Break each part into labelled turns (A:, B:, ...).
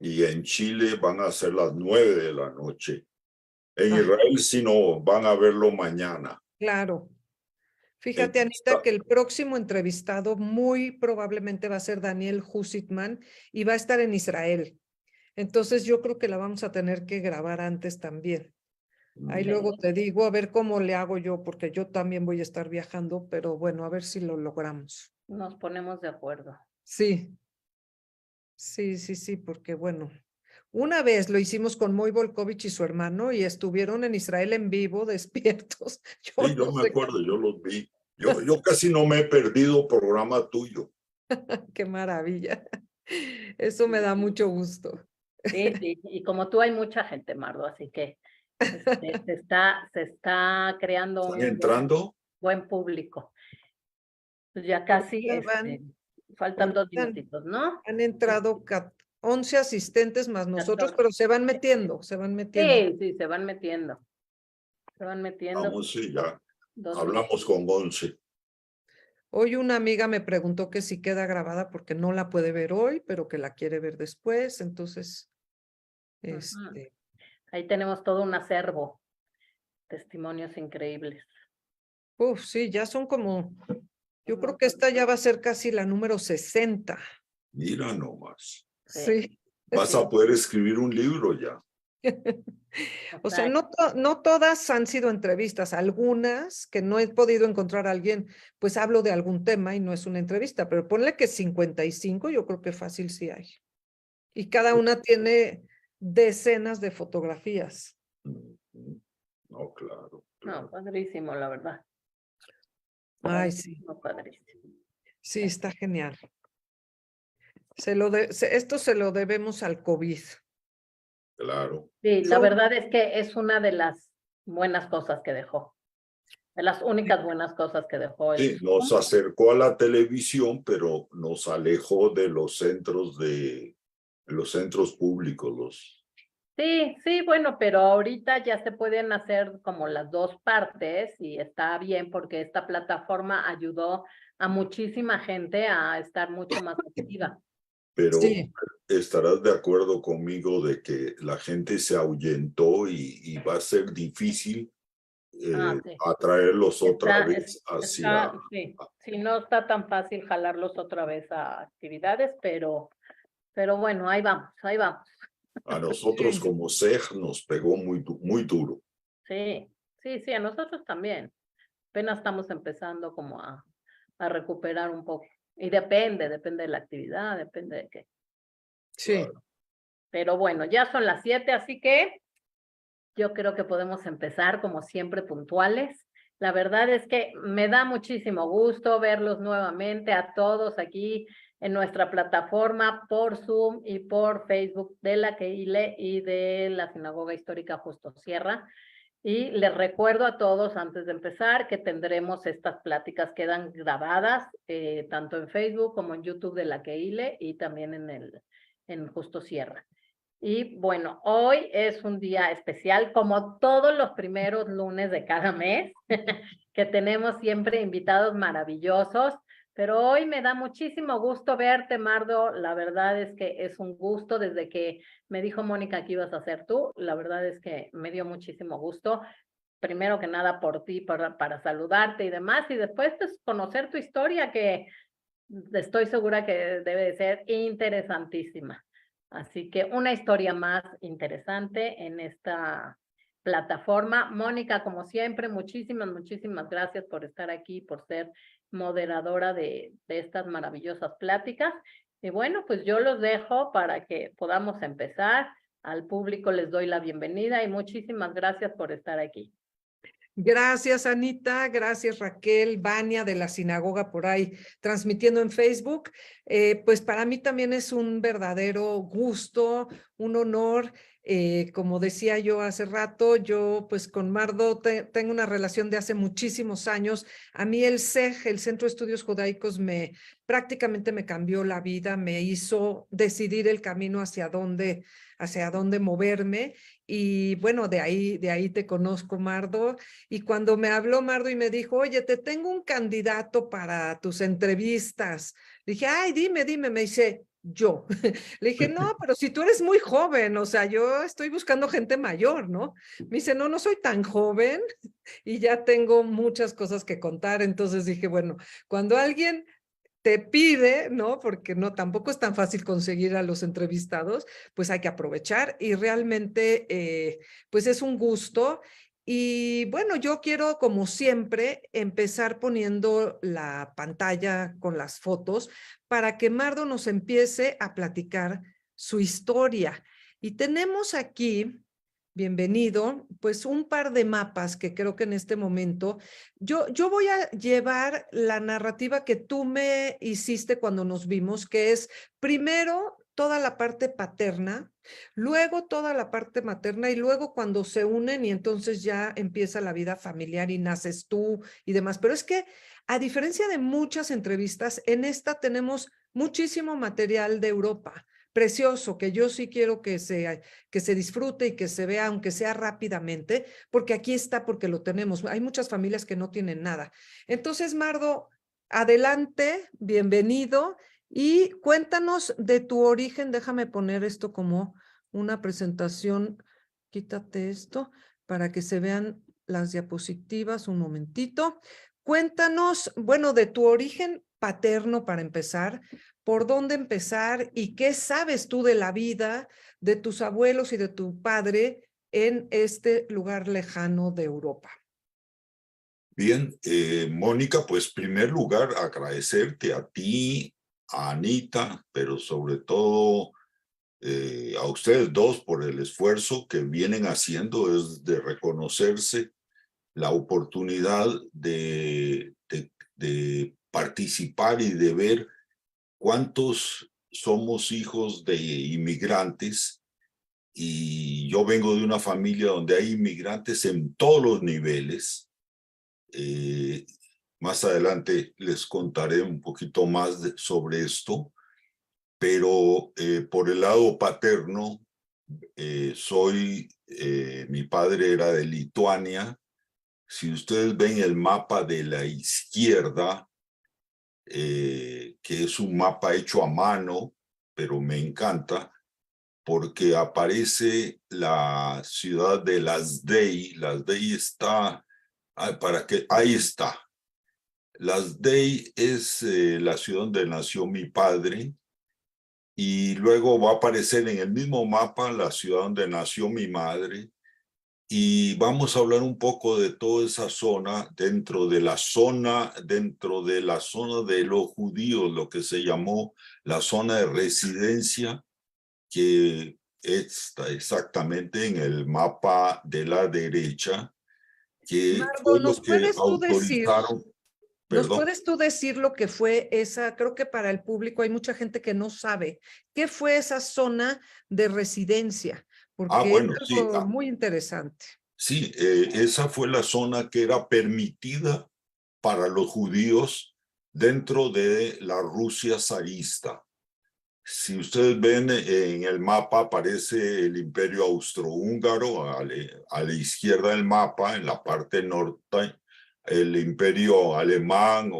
A: y en Chile van a ser las 9 de la noche. En
B: Ajá.
A: Israel, si no, van a verlo mañana.
B: Claro. Fíjate, Anita, que el próximo entrevistado muy probablemente va a ser Daniel Husitman y va a estar en Israel. Entonces yo creo que la vamos a tener que grabar antes también. Ahí luego te digo a ver cómo le hago yo, porque yo también voy a estar viajando, pero bueno, a ver si lo logramos.
C: Nos ponemos de acuerdo.
B: Sí, sí, porque bueno, una vez lo hicimos con Moy Volkovich y su hermano y estuvieron en Israel en vivo, despiertos. Yo
A: Sí, yo
B: no
A: me
B: sé
A: acuerdo, yo los vi. Yo casi no me he perdido programa tuyo.
B: qué maravilla. Eso me da mucho gusto.
C: Sí, sí, y como tú hay mucha gente, Mardo, así que se está creando
A: ¿Están
C: un
A: entrando?
C: buen público. Pues ya casi, faltan 2
B: ahorita
C: minutitos, ¿no?
B: han entrado 11 asistentes más nosotros,
C: 14.
B: pero se van metiendo.
C: Sí, sí, se van metiendo. Se van metiendo.
A: Vamos, sí, ya.
C: 2
A: Hablamos con 11.
B: Hoy una amiga me preguntó que si queda grabada porque no la puede ver hoy, pero que la quiere ver después. Entonces,
C: Ahí tenemos todo un acervo, testimonios increíbles.
B: Sí, ya son como, yo creo que esta ya va a ser casi la número 60.
A: Mira nomás.
B: Sí.
A: Vas a poder escribir un libro ya.
B: O sea, no todas han sido entrevistas, algunas que no he podido encontrar a alguien, pues hablo de algún tema y no es una entrevista, pero ponle que 55, yo creo que fácil sí hay. Y cada una tiene decenas de fotografías.
A: No, claro.
C: No, padrísimo, la verdad.
B: Ay, sí.
C: No, padrísimo.
B: Sí, está genial. Esto se lo debemos al COVID.
A: Claro.
C: Sí, la verdad es que es una de las buenas cosas que dejó. De las únicas buenas cosas que dejó.
A: Sí, nos acercó a la televisión, pero nos alejó de los centros públicos.
C: Sí, sí, bueno, pero ahorita ya se pueden hacer como las dos partes y está bien porque esta plataforma ayudó a muchísima gente a estar mucho más activa.
A: Pero
B: sí,
A: estarás de acuerdo conmigo de que la gente se ahuyentó y va a ser difícil
C: Sí.
A: atraerlos otra vez hacia...
C: Sí, sí, no está tan fácil jalarlos otra vez a actividades, pero bueno, ahí vamos, ahí vamos.
A: A nosotros
B: Sí.
A: como SEG nos pegó muy duro.
C: Sí, sí, sí, a nosotros también. Apenas estamos empezando como a recuperar un poco. Y depende de la actividad, depende de qué.
B: Sí.
A: Claro.
C: Pero bueno, ya son las 7, así que yo creo que podemos empezar como siempre puntuales. La verdad es que me da muchísimo gusto verlos nuevamente a todos aquí en nuestra plataforma por Zoom y por Facebook de la Keile y de la Sinagoga Histórica Justo Sierra. Y les recuerdo a todos antes de empezar que tendremos estas pláticas, quedan grabadas tanto en Facebook como en YouTube de la Keile y también en Justo Sierra. Y bueno, hoy es un día especial, como todos los primeros lunes de cada mes, que tenemos siempre invitados maravillosos, pero hoy me da muchísimo gusto verte, Mardo. La verdad es que es un gusto desde que me dijo Mónica que ibas a ser tú. La verdad es que me dio muchísimo gusto. Primero que nada por ti, para saludarte y demás, y después pues, conocer tu historia, que estoy segura que debe de ser interesantísima. Así que una historia más interesante en esta plataforma. Mónica, como siempre, muchísimas gracias por estar aquí, por ser moderadora de estas maravillosas pláticas. Y bueno, pues yo los dejo para que podamos empezar. Al público les doy la bienvenida y muchísimas gracias por estar aquí.
B: Gracias, Anita. Gracias, Raquel, Vania de la Sinagoga por ahí transmitiendo en Facebook. Pues para mí también es un verdadero gusto, un honor. Como decía yo hace rato, yo pues con Mardo tengo una relación de hace muchísimos años. A mí el CEJ, el Centro de Estudios Judaicos, prácticamente me cambió la vida, me hizo decidir el camino hacia dónde moverme. Y bueno, de ahí te conozco, Mardo. Y cuando me habló Mardo y me dijo, oye, te tengo un candidato para tus entrevistas. Dije, ay, dime, me dice, yo. Le dije, no, pero si tú eres muy joven, o sea, yo estoy buscando gente mayor, ¿no? Me dice, no, no soy tan joven y ya tengo muchas cosas que contar. Entonces dije, bueno, cuando alguien te pide, ¿no? Porque no, tampoco es tan fácil conseguir a los entrevistados, pues hay que aprovechar y realmente, pues es un gusto. Y bueno, yo quiero, como siempre, empezar poniendo la pantalla con las fotos para que Mardo nos empiece a platicar su historia. Y tenemos aquí, bienvenido, pues un par de mapas que creo que en este momento yo voy a llevar la narrativa que tú me hiciste cuando nos vimos, que es primero toda la parte paterna, luego toda la parte materna y luego cuando se unen y entonces ya empieza la vida familiar y naces tú y demás. Pero es que a diferencia de muchas entrevistas, en esta tenemos muchísimo material de Europa. Precioso, que yo sí quiero que se disfrute y que se vea, aunque sea rápidamente, porque aquí está, porque lo tenemos. Hay muchas familias que no tienen nada. Entonces, Mardo, adelante, bienvenido y cuéntanos de tu origen. Déjame poner esto como una presentación. Quítate esto para que se vean las diapositivas un momentito. Cuéntanos, bueno, de tu origen paterno para empezar, por dónde empezar y qué sabes tú de la vida de tus abuelos y de tu padre en este lugar lejano de Europa.
A: Bien, Mónica, pues primer lugar agradecerte a ti, a Anita, pero sobre todo a ustedes dos por el esfuerzo que vienen haciendo, es de reconocerse la oportunidad de participar y de ver cuántos somos hijos de inmigrantes. Y yo vengo de una familia donde hay inmigrantes en todos los niveles. Más adelante les contaré un poquito más sobre esto, pero por el lado paterno, mi padre era de Lituania. Si ustedes ven el mapa de la izquierda, que es un mapa hecho a mano, pero me encanta, porque aparece la ciudad de Lazdey. Lazdey está, ahí está. Lazdey es la ciudad donde nació mi padre, y luego va a aparecer en el mismo mapa la ciudad donde nació mi madre, y vamos a hablar un poco de toda esa zona, dentro de la zona de los judíos, lo que se llamó la zona de residencia, que está exactamente en el mapa de la derecha, que
B: Mardo,
A: fue lo que autorizaron,
B: ¿nos
A: perdón.
B: puedes tú decir lo que fue esa? Creo que para el público hay mucha gente que no sabe qué fue esa zona de residencia, porque es
A: Bueno, sí,
B: algo muy interesante.
A: sí, esa fue la zona que era permitida para los judíos dentro de la Rusia zarista. Si ustedes ven en el mapa, aparece el Imperio Austrohúngaro a la izquierda del mapa, en la parte norte, el Imperio Alemán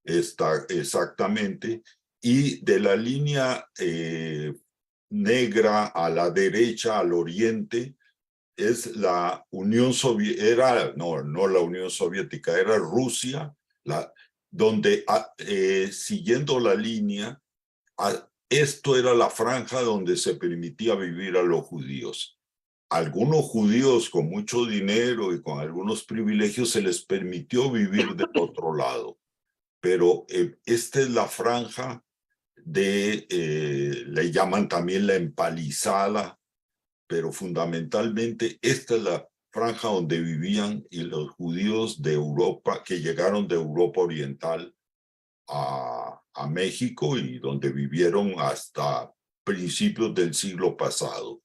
A: está exactamente, y de la línea negra a la derecha, al oriente, es la Unión Soviética, no la Unión Soviética, era Rusia, donde siguiendo la línea, esto era la franja donde se permitía vivir a los judíos. Algunos judíos con mucho dinero y con algunos privilegios se les permitió vivir del otro lado, pero esta es la franja le llaman también la empalizada, pero fundamentalmente esta es la franja donde vivían y los judíos de Europa, que llegaron de Europa Oriental a México y donde vivieron hasta principios del siglo pasado.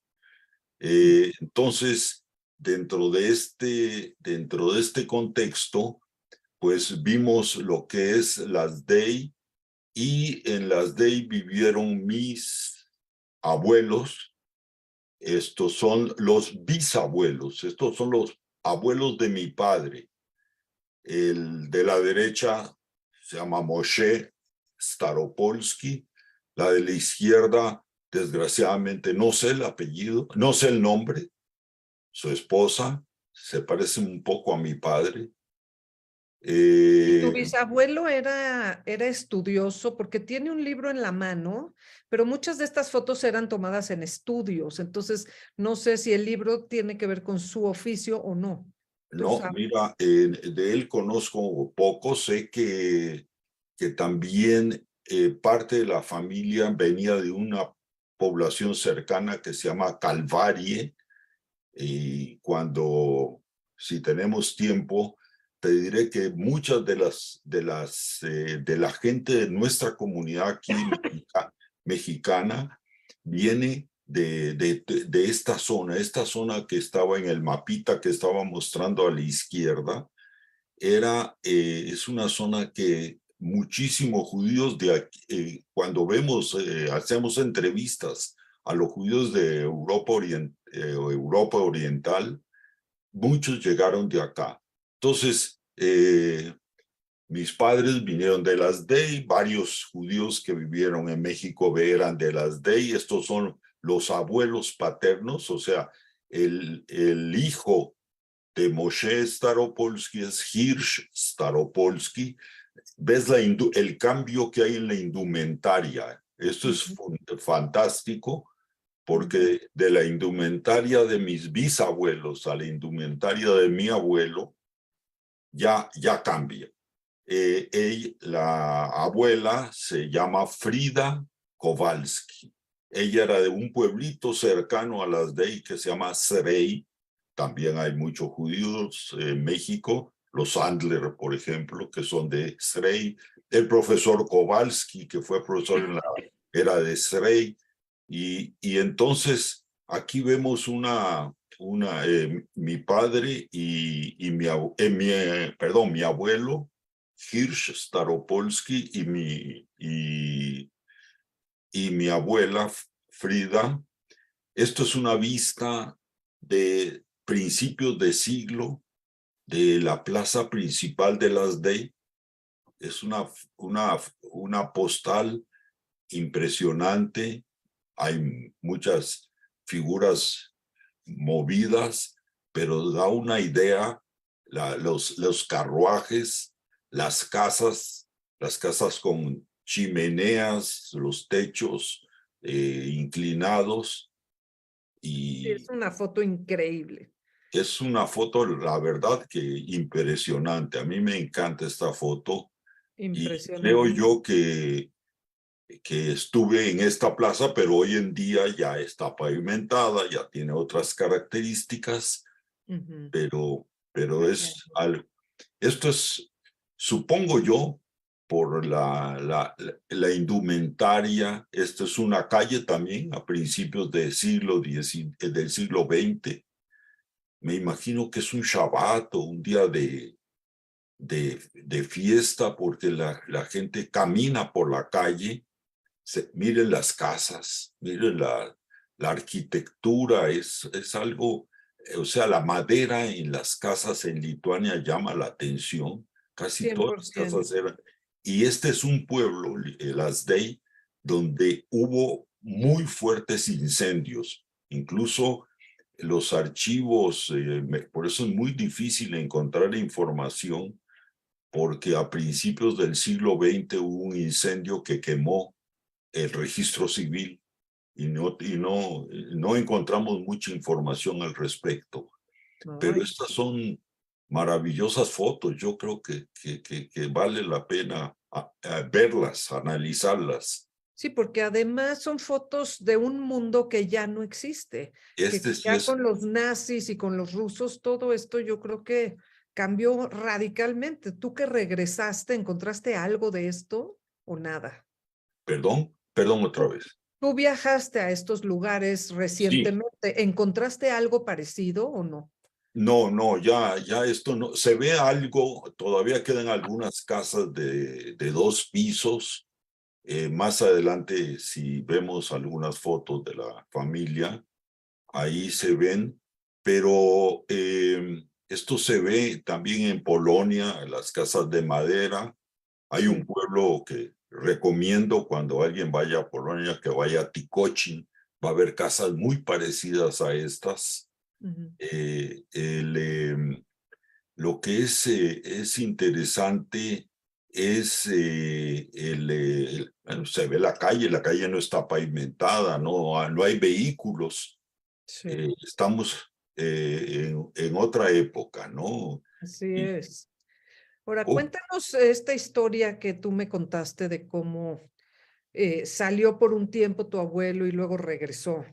A: Entonces, dentro de este contexto, pues vimos lo que es Lazdey, y en Lazdey vivieron mis abuelos. Estos son los bisabuelos, estos son los abuelos de mi padre. El de la derecha se llama Moshe Staropolsky, La de la izquierda, desgraciadamente, no sé el apellido, no sé el nombre. Su esposa se parece un poco a mi padre.
B: ¿Y tu bisabuelo era estudioso? Porque tiene un libro en la mano, pero muchas de estas fotos eran tomadas en estudios. Entonces, no sé si el libro tiene que ver con su oficio o no. ¿Tú
A: No,
B: sabes?
A: mira, de él conozco poco. Sé que también parte de la familia venía de una población cercana que se llama Calvarie. Y cuando, si tenemos tiempo, te diré que muchas de la gente de nuestra comunidad aquí mexicana viene de esta zona que estaba en el mapita que estaba mostrando a la izquierda. Es una zona que muchísimos judíos de aquí, cuando hacemos entrevistas a los judíos de Europa Oriental, muchos llegaron de acá. Entonces, mis padres vinieron de las DEI, varios judíos que vivieron en México eran de las DEI. Estos son los abuelos paternos, o sea, el hijo de Moshe Staropolsky es Hirsch Staropolsky. ¿Ves el cambio que hay en la indumentaria? Esto es fantástico, porque de la indumentaria de mis bisabuelos a la indumentaria de mi abuelo ya cambia. La abuela se llama Frida Kowalski. Ella era de un pueblito cercano a las DEI que se llama Srei. También hay muchos judíos en México, los Andler, por ejemplo, que son de Srei. El profesor Kowalski, que fue profesor era de Srei. Y entonces aquí vemos mi padre y mi abuelo, Hirsch Staropolsky, y mi abuela, Frida. Esto es una vista de principios de siglo de la plaza principal de las DEI. Es una postal impresionante. Hay muchas figuras movidas, pero da una idea, los carruajes, las casas con chimeneas, los techos inclinados.
B: Sí, es
A: Y
B: una foto increíble.
A: es una foto, la verdad, que impresionante. A mí me encanta esta foto y creo
B: Impresionante.
A: yo que estuve en esta plaza, pero hoy en día ya está pavimentada, ya tiene otras características, pero esto es, supongo yo, por la indumentaria. Esto es una calle también a principios del siglo XX. Me imagino que es un Shabbat o un día de fiesta, porque la gente camina por la calle. Miren las casas, miren la arquitectura, es algo, o sea, la madera en las casas en Lituania llama la atención. Casi todas las
B: 100%.
A: casas eran. Y este es un pueblo, las DEI, donde hubo muy fuertes incendios. Incluso los archivos, por eso es muy difícil encontrar información, porque a principios del siglo XX hubo un incendio que quemó el registro civil y no encontramos mucha información al respecto. Pero estas son maravillosas fotos. Yo creo que vale la pena verlas, analizarlas.
B: Sí, porque además son fotos de un mundo que ya no existe, que
A: Este sí
B: ya
A: es,
B: con los nazis y con los rusos, todo esto yo creo que cambió radicalmente. ¿Tú que regresaste, encontraste algo de esto o nada?
A: perdón otra vez.
B: Tú viajaste a estos lugares
A: Sí,
B: recientemente, ¿encontraste algo parecido o no?
A: no, ya esto no, se ve algo, todavía quedan algunas casas de 2 pisos. Más adelante, si vemos algunas fotos de la familia, ahí se ven, pero esto se ve también en Polonia, en las casas de madera. Hay un pueblo que recomiendo cuando alguien vaya a Polonia que vaya a Tikocin. Va a haber casas muy parecidas a estas. Lo que es interesante es bueno, se ve la calle no está pavimentada, no hay vehículos.
B: Sí,
A: Estamos en otra época, ¿no?
B: así
A: Y,
B: es. Ahora,
A: oh,
B: cuéntanos esta historia que tú me contaste de cómo salió por un tiempo tu abuelo y luego regresó.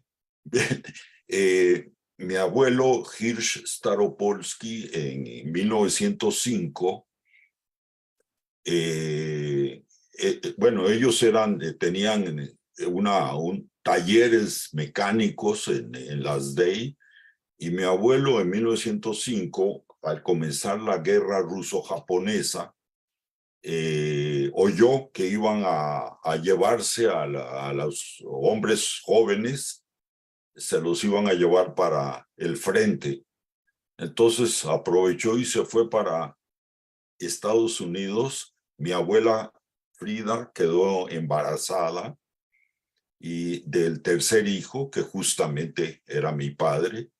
A: mi abuelo Hirsch Staropolsky en 1905, bueno, ellos tenían talleres mecánicos en las DEI, y mi abuelo en 1905, al comenzar la guerra ruso-japonesa, oyó que iban a llevarse a los hombres jóvenes, se los iban a llevar para el frente. Entonces aprovechó y se fue para Estados Unidos. Mi abuela Frida quedó embarazada y del tercer hijo, que justamente era mi padre,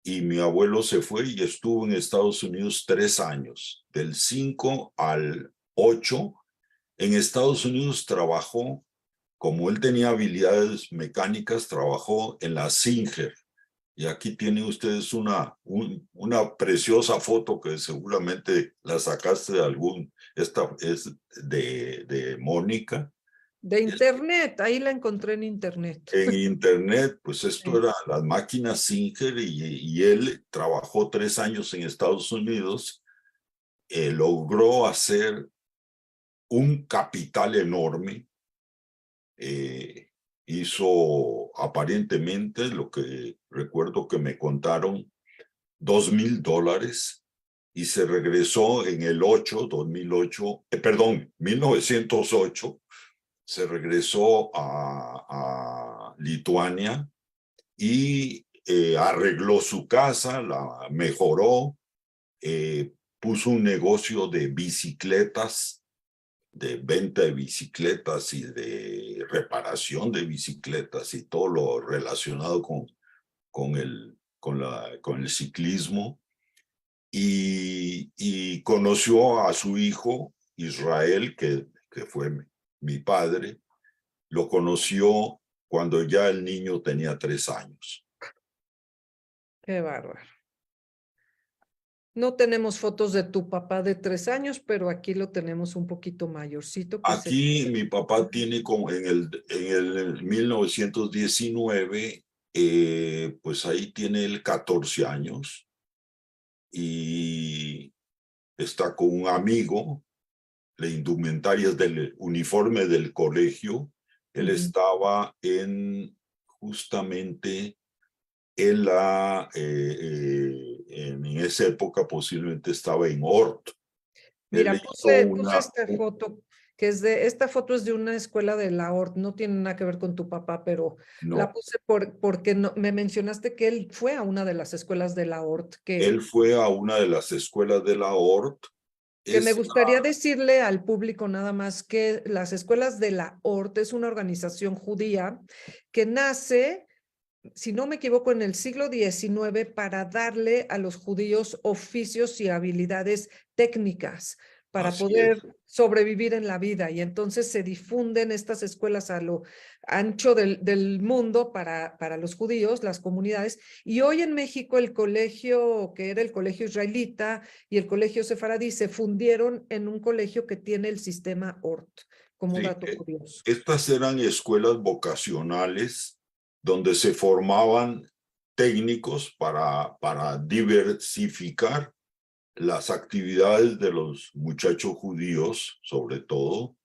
A: y mi abuelo se fue y estuvo en Estados Unidos 3 años, del 5 al 8. En Estados Unidos trabajó, como él tenía habilidades mecánicas, trabajó en la Singer. Y aquí tienen ustedes una preciosa foto que seguramente la sacaste de esta es de Mónica.
B: De internet, ahí la encontré en internet.
A: En internet, pues esto
B: Sí.
A: era las máquinas Singer, y él trabajó 3 años en Estados Unidos, logró hacer un capital enorme, hizo aparentemente, lo que recuerdo que me contaron, $2,000, y se regresó en el 1908, se regresó a Lituania y arregló su casa, la mejoró, puso un negocio de bicicletas, de venta de bicicletas y de reparación de bicicletas y todo lo relacionado con el ciclismo, y conoció a su hijo Israel, que fue mi padre. Lo conoció cuando ya el niño tenía 3 años.
B: Qué bárbaro. No tenemos fotos de tu papá de 3 años, pero aquí lo tenemos un poquito mayorcito.
A: Aquí mi papá tiene como en el 1919, pues ahí tiene él 14 años y está con un amigo, la indumentaria del uniforme del colegio. Él estaba justamente en en esa época posiblemente estaba en Ort. Él
B: Mira,
A: hizo
B: puse esta foto, que esta foto es de una escuela de la ORT, no tiene nada que ver con tu papá, pero la
A: no,
B: puse porque me mencionaste que él fue a una de las escuelas de la ORT,
A: él fue a una de las escuelas de la Ort.
B: que me gustaría decirle al público nada más que las escuelas de la ORT es una organización judía que nace, si no me equivoco, en el siglo XIX para darle a los judíos oficios y habilidades técnicas para poder sobrevivir en la vida. Y entonces se difunden estas escuelas a lo ancho del mundo para los judíos, las comunidades. Y hoy en México el colegio, que era el colegio israelita y el colegio sefaradí, se fundieron en un colegio que tiene el sistema ORT, como dato curioso.
A: Estas eran escuelas vocacionales donde se formaban técnicos para diversificar las actividades de los muchachos judíos, sobre todo.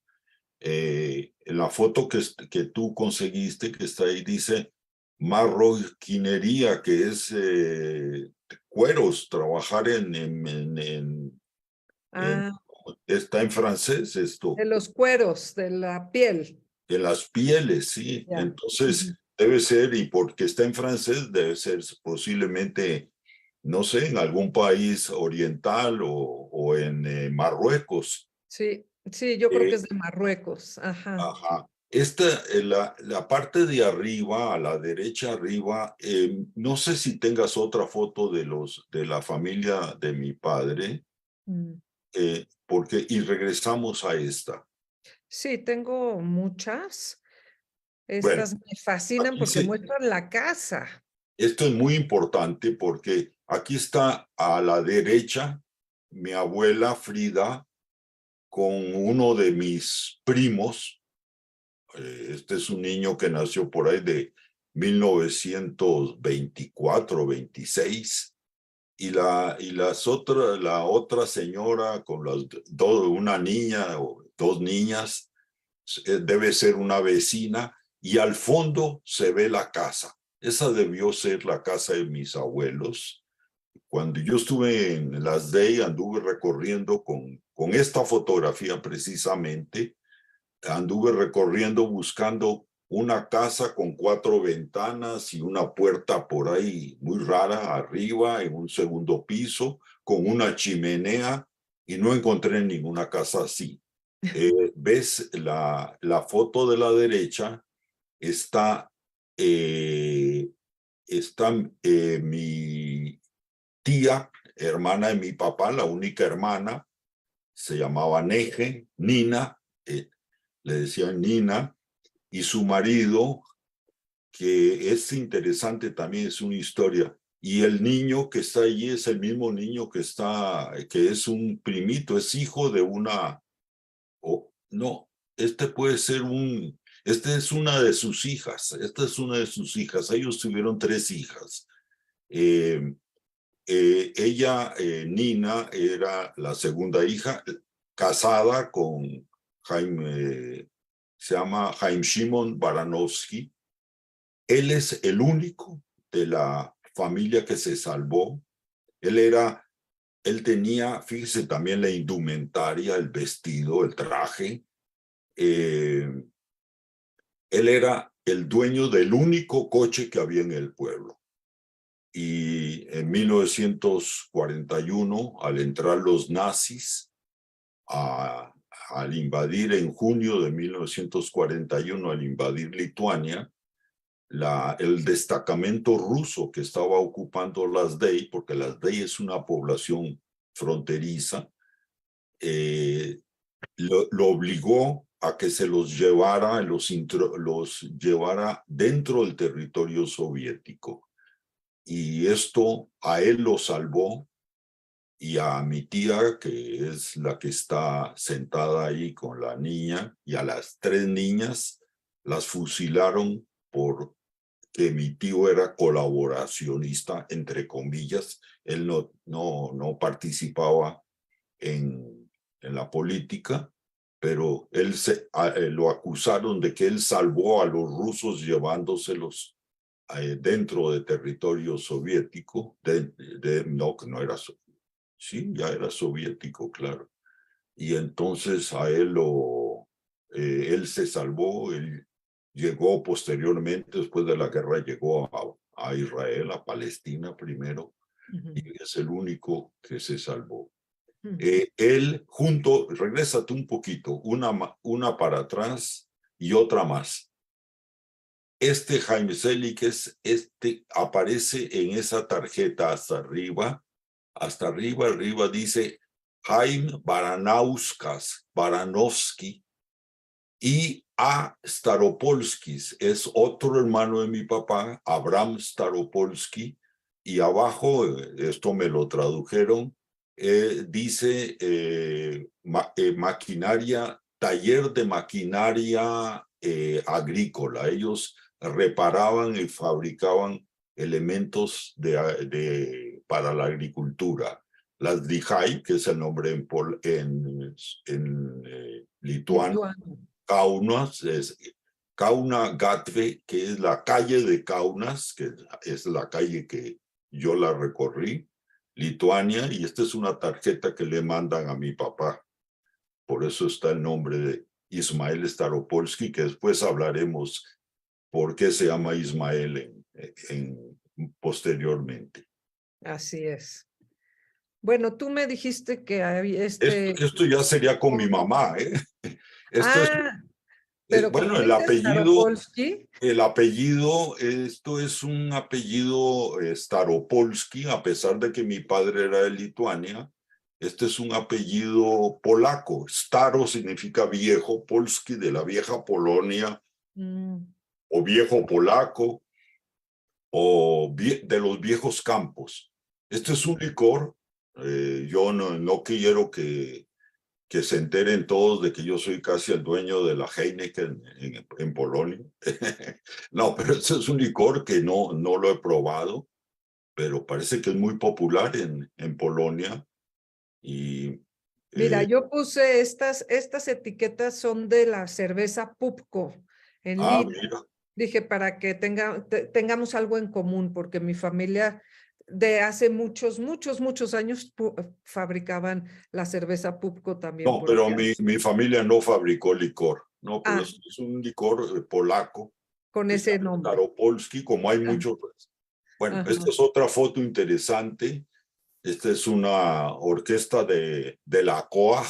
A: En la foto que tú conseguiste, que está ahí, dice marroquinería, que es cueros, trabajar está en francés esto.
B: De los cueros, de la piel.
A: De las pieles, sí.
B: Ya.
A: Entonces, debe ser, y porque está en francés, debe ser posiblemente, no sé, en algún país oriental o en Marruecos.
B: Sí, Sí, yo creo que
A: Eh,
B: es de Marruecos. Ajá.
A: ajá. La parte de arriba, a la derecha arriba, no sé si tengas otra foto de la familia de mi padre,
B: Mm.
A: y regresamos a esta.
B: Sí, tengo muchas.
A: Bueno,
B: Estas me fascinan
A: aquí
B: porque
A: se,
B: muestran la casa.
A: esto es muy importante porque aquí está a la derecha mi abuela Frida con uno de mis primos. Este es un niño que nació por ahí de 1924, 26. La otra señora con una niña o dos niñas, debe ser una vecina, y al fondo se ve la casa. Esa debió ser la casa de mis abuelos. Cuando yo estuve en Las Day, anduve recorriendo con esta fotografía precisamente, anduve recorriendo buscando una casa con 4 ventanas y una puerta por ahí muy rara arriba en un segundo piso con una chimenea, y no encontré ninguna casa así. ¿Ves la foto de la derecha? Está, eh, está mi tía, hermana de mi papá, la única hermana, se llamaba Neje, Nina, le decían Nina, y su marido, que es interesante también, es una historia. Y el niño que está allí es el mismo niño que es un primito, es hijo de no, este es una de sus hijas, esta es una de sus hijas, ellos tuvieron 3 hijas. Ella, Nina, era la segunda hija, casada con Jaime, se llama Jaime Shimon Baranowski. Él es el único de la familia que se salvó. Él tenía, fíjese también la indumentaria, el vestido, el traje. Él era el dueño del único coche que había en el pueblo. Y en 1941, al entrar los nazis, al invadir en junio de 1941, al invadir Lituania, el destacamento ruso que estaba ocupando Las Dey, porque Las Dey es una población fronteriza, lo obligó a que se los llevara, los llevara dentro del territorio soviético. Y esto a él lo salvó, y a mi tía, que es la que está sentada ahí con la niña, y a las 3 niñas las fusilaron porque mi tío era colaboracionista, entre comillas. Él no participaba en la política, pero lo acusaron de que él salvó a los rusos llevándoselos dentro de territorio soviético, no, que no era soviético. Sí, ya era soviético, claro. Y entonces él se salvó, él llegó posteriormente, después de la guerra, llegó a Israel, a Palestina primero, y es el único que se salvó. Él regrésate un poquito, una para atrás y otra más. Este Jaime Seliges, aparece en esa tarjeta arriba dice Jaime Baranowski, y A. Staropolskis, es otro hermano de mi papá, Abraham Staropolsky, y abajo, esto me lo tradujeron, dice maquinaria, taller de maquinaria agrícola. Ellos reparaban y fabricaban elementos para la agricultura. Las Dihai, que es el nombre en lituano, Kaunas, es Kauna Gatve, que es la calle de Kaunas, que es la calle que yo la recorrí, Lituania, y esta es una tarjeta que le mandan a mi papá. Por eso está el nombre de Ismael Staropolsky, que después hablaremos por qué se llama Ismael posteriormente.
B: Así es. Bueno, tú me dijiste que
A: Esto ya sería con mi mamá, ¿eh? Esto es,
B: pero
A: bueno,
B: ¿cómo dices? Staropolsky.
A: el apellido, esto es un apellido Staropolsky, a pesar de que mi padre era de Lituania. Este es un apellido polaco. Staro significa viejo, Polski de la vieja Polonia, o viejo polaco, o de los viejos campos. Este es un licor. Yo no quiero que se enteren todos de que yo soy casi el dueño de la Heineken en Polonia. No, pero este es un licor que no lo he probado, pero parece que es muy popular en Polonia. Y
B: Mira, yo puse estas etiquetas son de la cerveza Pupco en Lima.
A: mira.
B: Dije, para que tengamos algo en común, porque mi familia de hace muchos años fabricaban la cerveza Pupco también
A: No,
B: por
A: pero
B: acá.
A: mi familia no fabricó licor. No, pero es un licor polaco
B: Con
A: que se
B: ese
A: llama
B: nombre.
A: Staropolsky, como hay muchos. Bueno, esta es otra foto interesante. Esta es una orquesta de la COAG.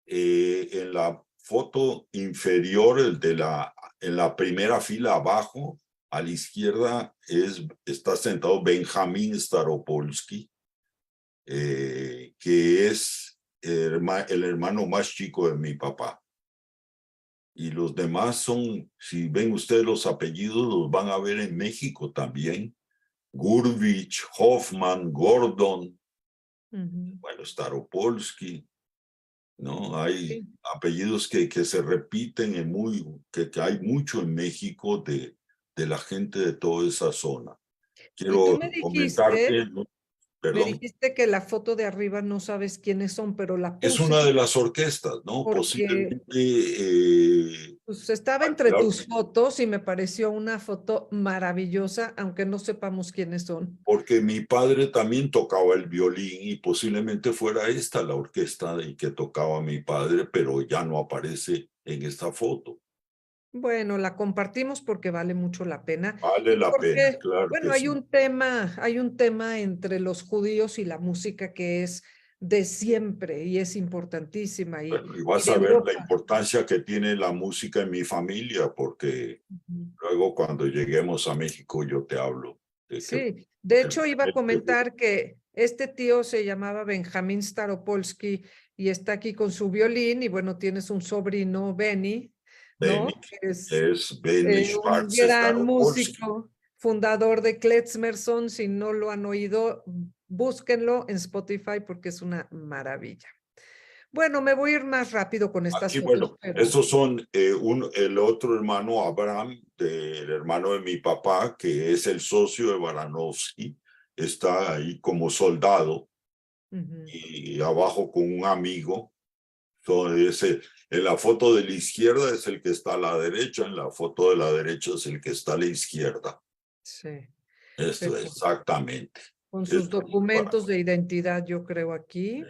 A: En la foto inferior, en la primera fila abajo, a la izquierda, está sentado Benjamín Staropolsky, que es el hermano más chico de mi papá. Y los demás son, si ven ustedes los apellidos, los van a ver en México también. Gurvich, Hoffman, Gordon, bueno, Staropolsky, ¿no? Hay apellidos que se repiten que hay mucho en México de la gente de toda esa zona.
B: Y tú
A: Quiero
B: me
A: comentarte, ¿no?
B: me
A: Perdón.
B: dijiste que la foto de arriba no sabes quiénes son, pero la
A: Es
B: puse
A: una de las orquestas, ¿no?
B: porque
A: Posiblemente
B: pues, estaba entre tus fotos y me pareció una foto maravillosa, aunque no sepamos quiénes son.
A: porque mi padre también tocaba el violín y posiblemente fuera esta la orquesta y que tocaba mi padre, pero ya no aparece en esta foto.
B: Bueno, la compartimos porque vale mucho la pena.
A: Vale
B: Y
A: la pena,
B: porque,
A: claro
B: bueno,
A: que sí.
B: hay un tema entre los judíos y la música que es de siempre y es importantísima.
A: Bueno, y vas
B: de
A: a ver la
B: Europa.
A: importancia que tiene la música en mi familia, porque luego cuando lleguemos a México yo te hablo.
B: Sí, de hecho iba a comentar que este tío se llamaba Benjamín Staropolsky y está aquí con su violín y bueno, tienes un sobrino, Benny, ¿no?
A: Benny,
B: Es
A: es Benny
B: un
A: Schwartz
B: gran
A: Staropolsky.
B: músico, fundador de Klezmerson. Si no lo han oído, búsquenlo en Spotify porque es una maravilla. Bueno, me voy a ir más rápido con estas
A: Aquí,
B: fotos,
A: bueno,
B: pero
A: estos son el otro hermano, Abraham, el hermano de mi papá, que es el socio de Baranovsky, está ahí como soldado y abajo con un amigo. En la foto de la izquierda es el que está a la derecha, en la foto de la derecha es el que está a la izquierda.
B: sí.
A: Esto exactamente.
B: Con sus documentos de identidad, yo creo aquí.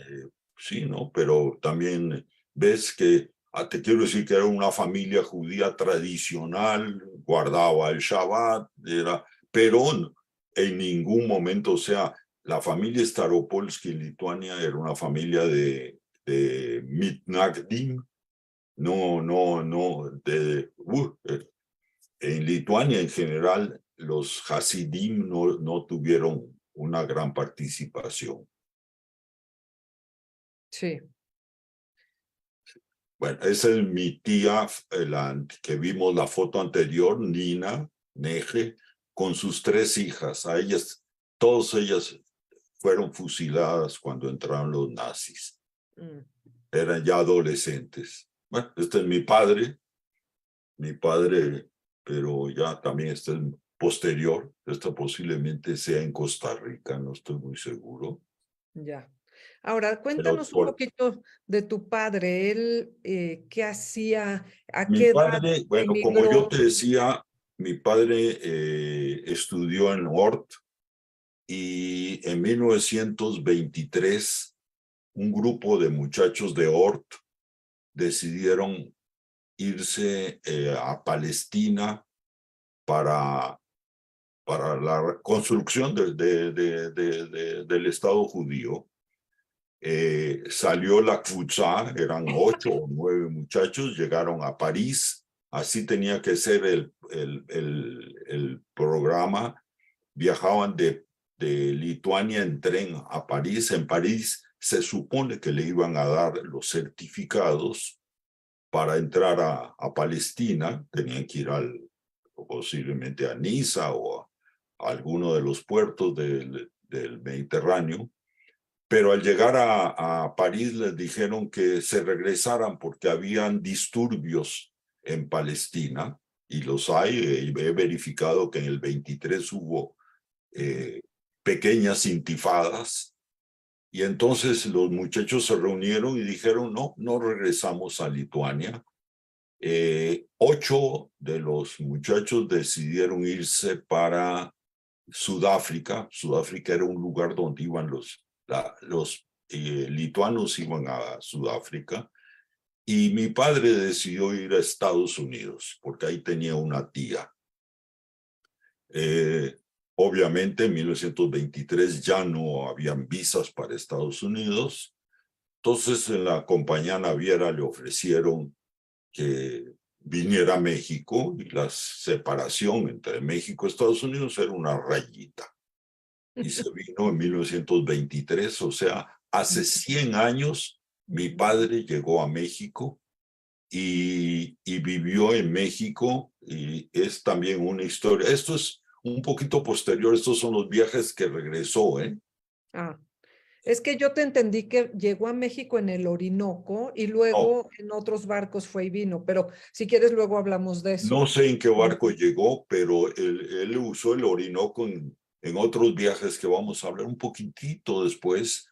A: Sí, ¿no? Pero también ves que, te quiero decir que era una familia judía tradicional, guardaba el Shabbat, pero en ningún momento, o sea, la familia Staropolsky en Lituania era una familia de mitnagdim, en Lituania en general los Hasidim no tuvieron una gran participación.
B: Sí.
A: Bueno, esa es mi tía, que vimos la foto anterior, Nina Neje, con sus 3 hijas. Todas ellas fueron fusiladas cuando entraron los nazis. Eran ya adolescentes. Bueno, este es mi padre, pero ya también este es posterior. Esta posiblemente sea en Costa Rica, no estoy muy seguro.
B: Ya. Ahora, cuéntanos un poquito de tu padre. Él, ¿qué hacía? ¿A
A: Mi
B: qué edad
A: padre, bueno, como yo
B: emigró?
A: te decía, mi padre estudió en Ort y en 1923 un grupo de muchachos de Ort decidieron irse a Palestina para la construcción del Estado judío. salió la CUTSA, eran 8 o 9 muchachos, llegaron a París, así tenía que ser el programa, viajaban de Lituania en tren a París, en París se supone que le iban a dar los certificados para entrar a Palestina, tenían que ir posiblemente a Niza o a alguno de los puertos del Mediterráneo, pero al llegar a París les dijeron que se regresaran porque habían disturbios en Palestina, y los hay, he verificado que en el 23 hubo pequeñas intifadas, y entonces los muchachos se reunieron y dijeron, no regresamos a Lituania. 8 de los muchachos decidieron irse para Sudáfrica. Sudáfrica era un lugar donde iban los lituanos iban a Sudáfrica, y mi padre decidió ir a Estados Unidos porque ahí tenía una tía. Obviamente en 1923 ya no habían visas para Estados Unidos, entonces en la compañía naviera le ofrecieron que viniera a México, y la separación entre México y Estados Unidos era una rayita. Y se vino en 1923, o sea, hace 100 años mi padre llegó a México y vivió en México, y es también una historia. Esto es un poquito posterior, estos son los viajes que regresó, ¿eh?
B: Es que yo te entendí que llegó a México en el Orinoco y luego en otros barcos fue y vino, pero si quieres luego hablamos de eso.
A: No sé en qué barco llegó, pero él usó el Orinoco en otros viajes que vamos a hablar un poquitito después.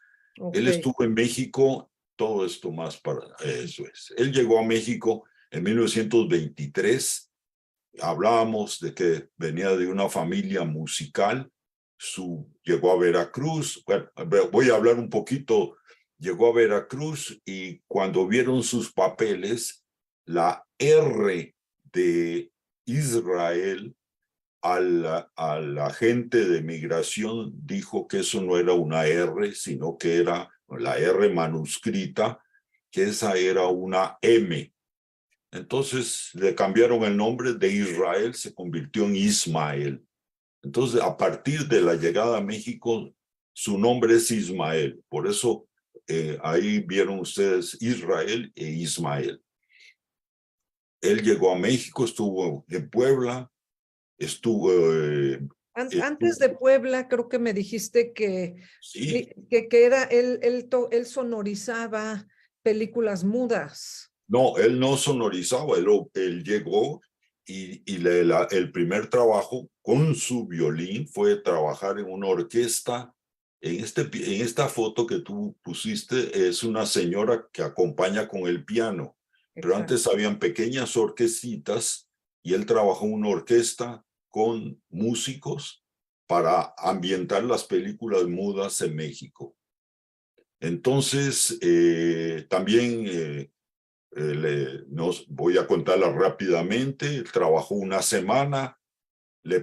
A: Él estuvo en México, todo esto más para eso es. Él llegó a México en 1923. Hablábamos de que venía de una familia musical. Llegó a Veracruz. Bueno, voy a hablar un poquito. Llegó a Veracruz y cuando vieron sus papeles, la R de Israel, al agente de migración dijo que eso no era una R, sino que era la R manuscrita, que esa era una M. Entonces le cambiaron el nombre de Israel, se convirtió en Ismael. Entonces, a partir de la llegada a México, su nombre es Ismael. Por eso ahí vieron ustedes Israel e Ismael. Él llegó a México, estuvo en Puebla, estuvo...
B: Antes de Puebla, creo que me dijiste que,
A: sí,
B: que era él sonorizaba películas mudas.
A: No, él no sonorizaba, él llegó y el primer trabajo con su violín fue trabajar en una orquesta. En esta foto que tú pusiste es una señora que acompaña con el piano, pero antes habían pequeñas orquestitas y él trabajó en una orquesta con músicos para ambientar las películas mudas en México. Entonces, también... nos voy a contarla rápidamente. Él trabajó una semana, le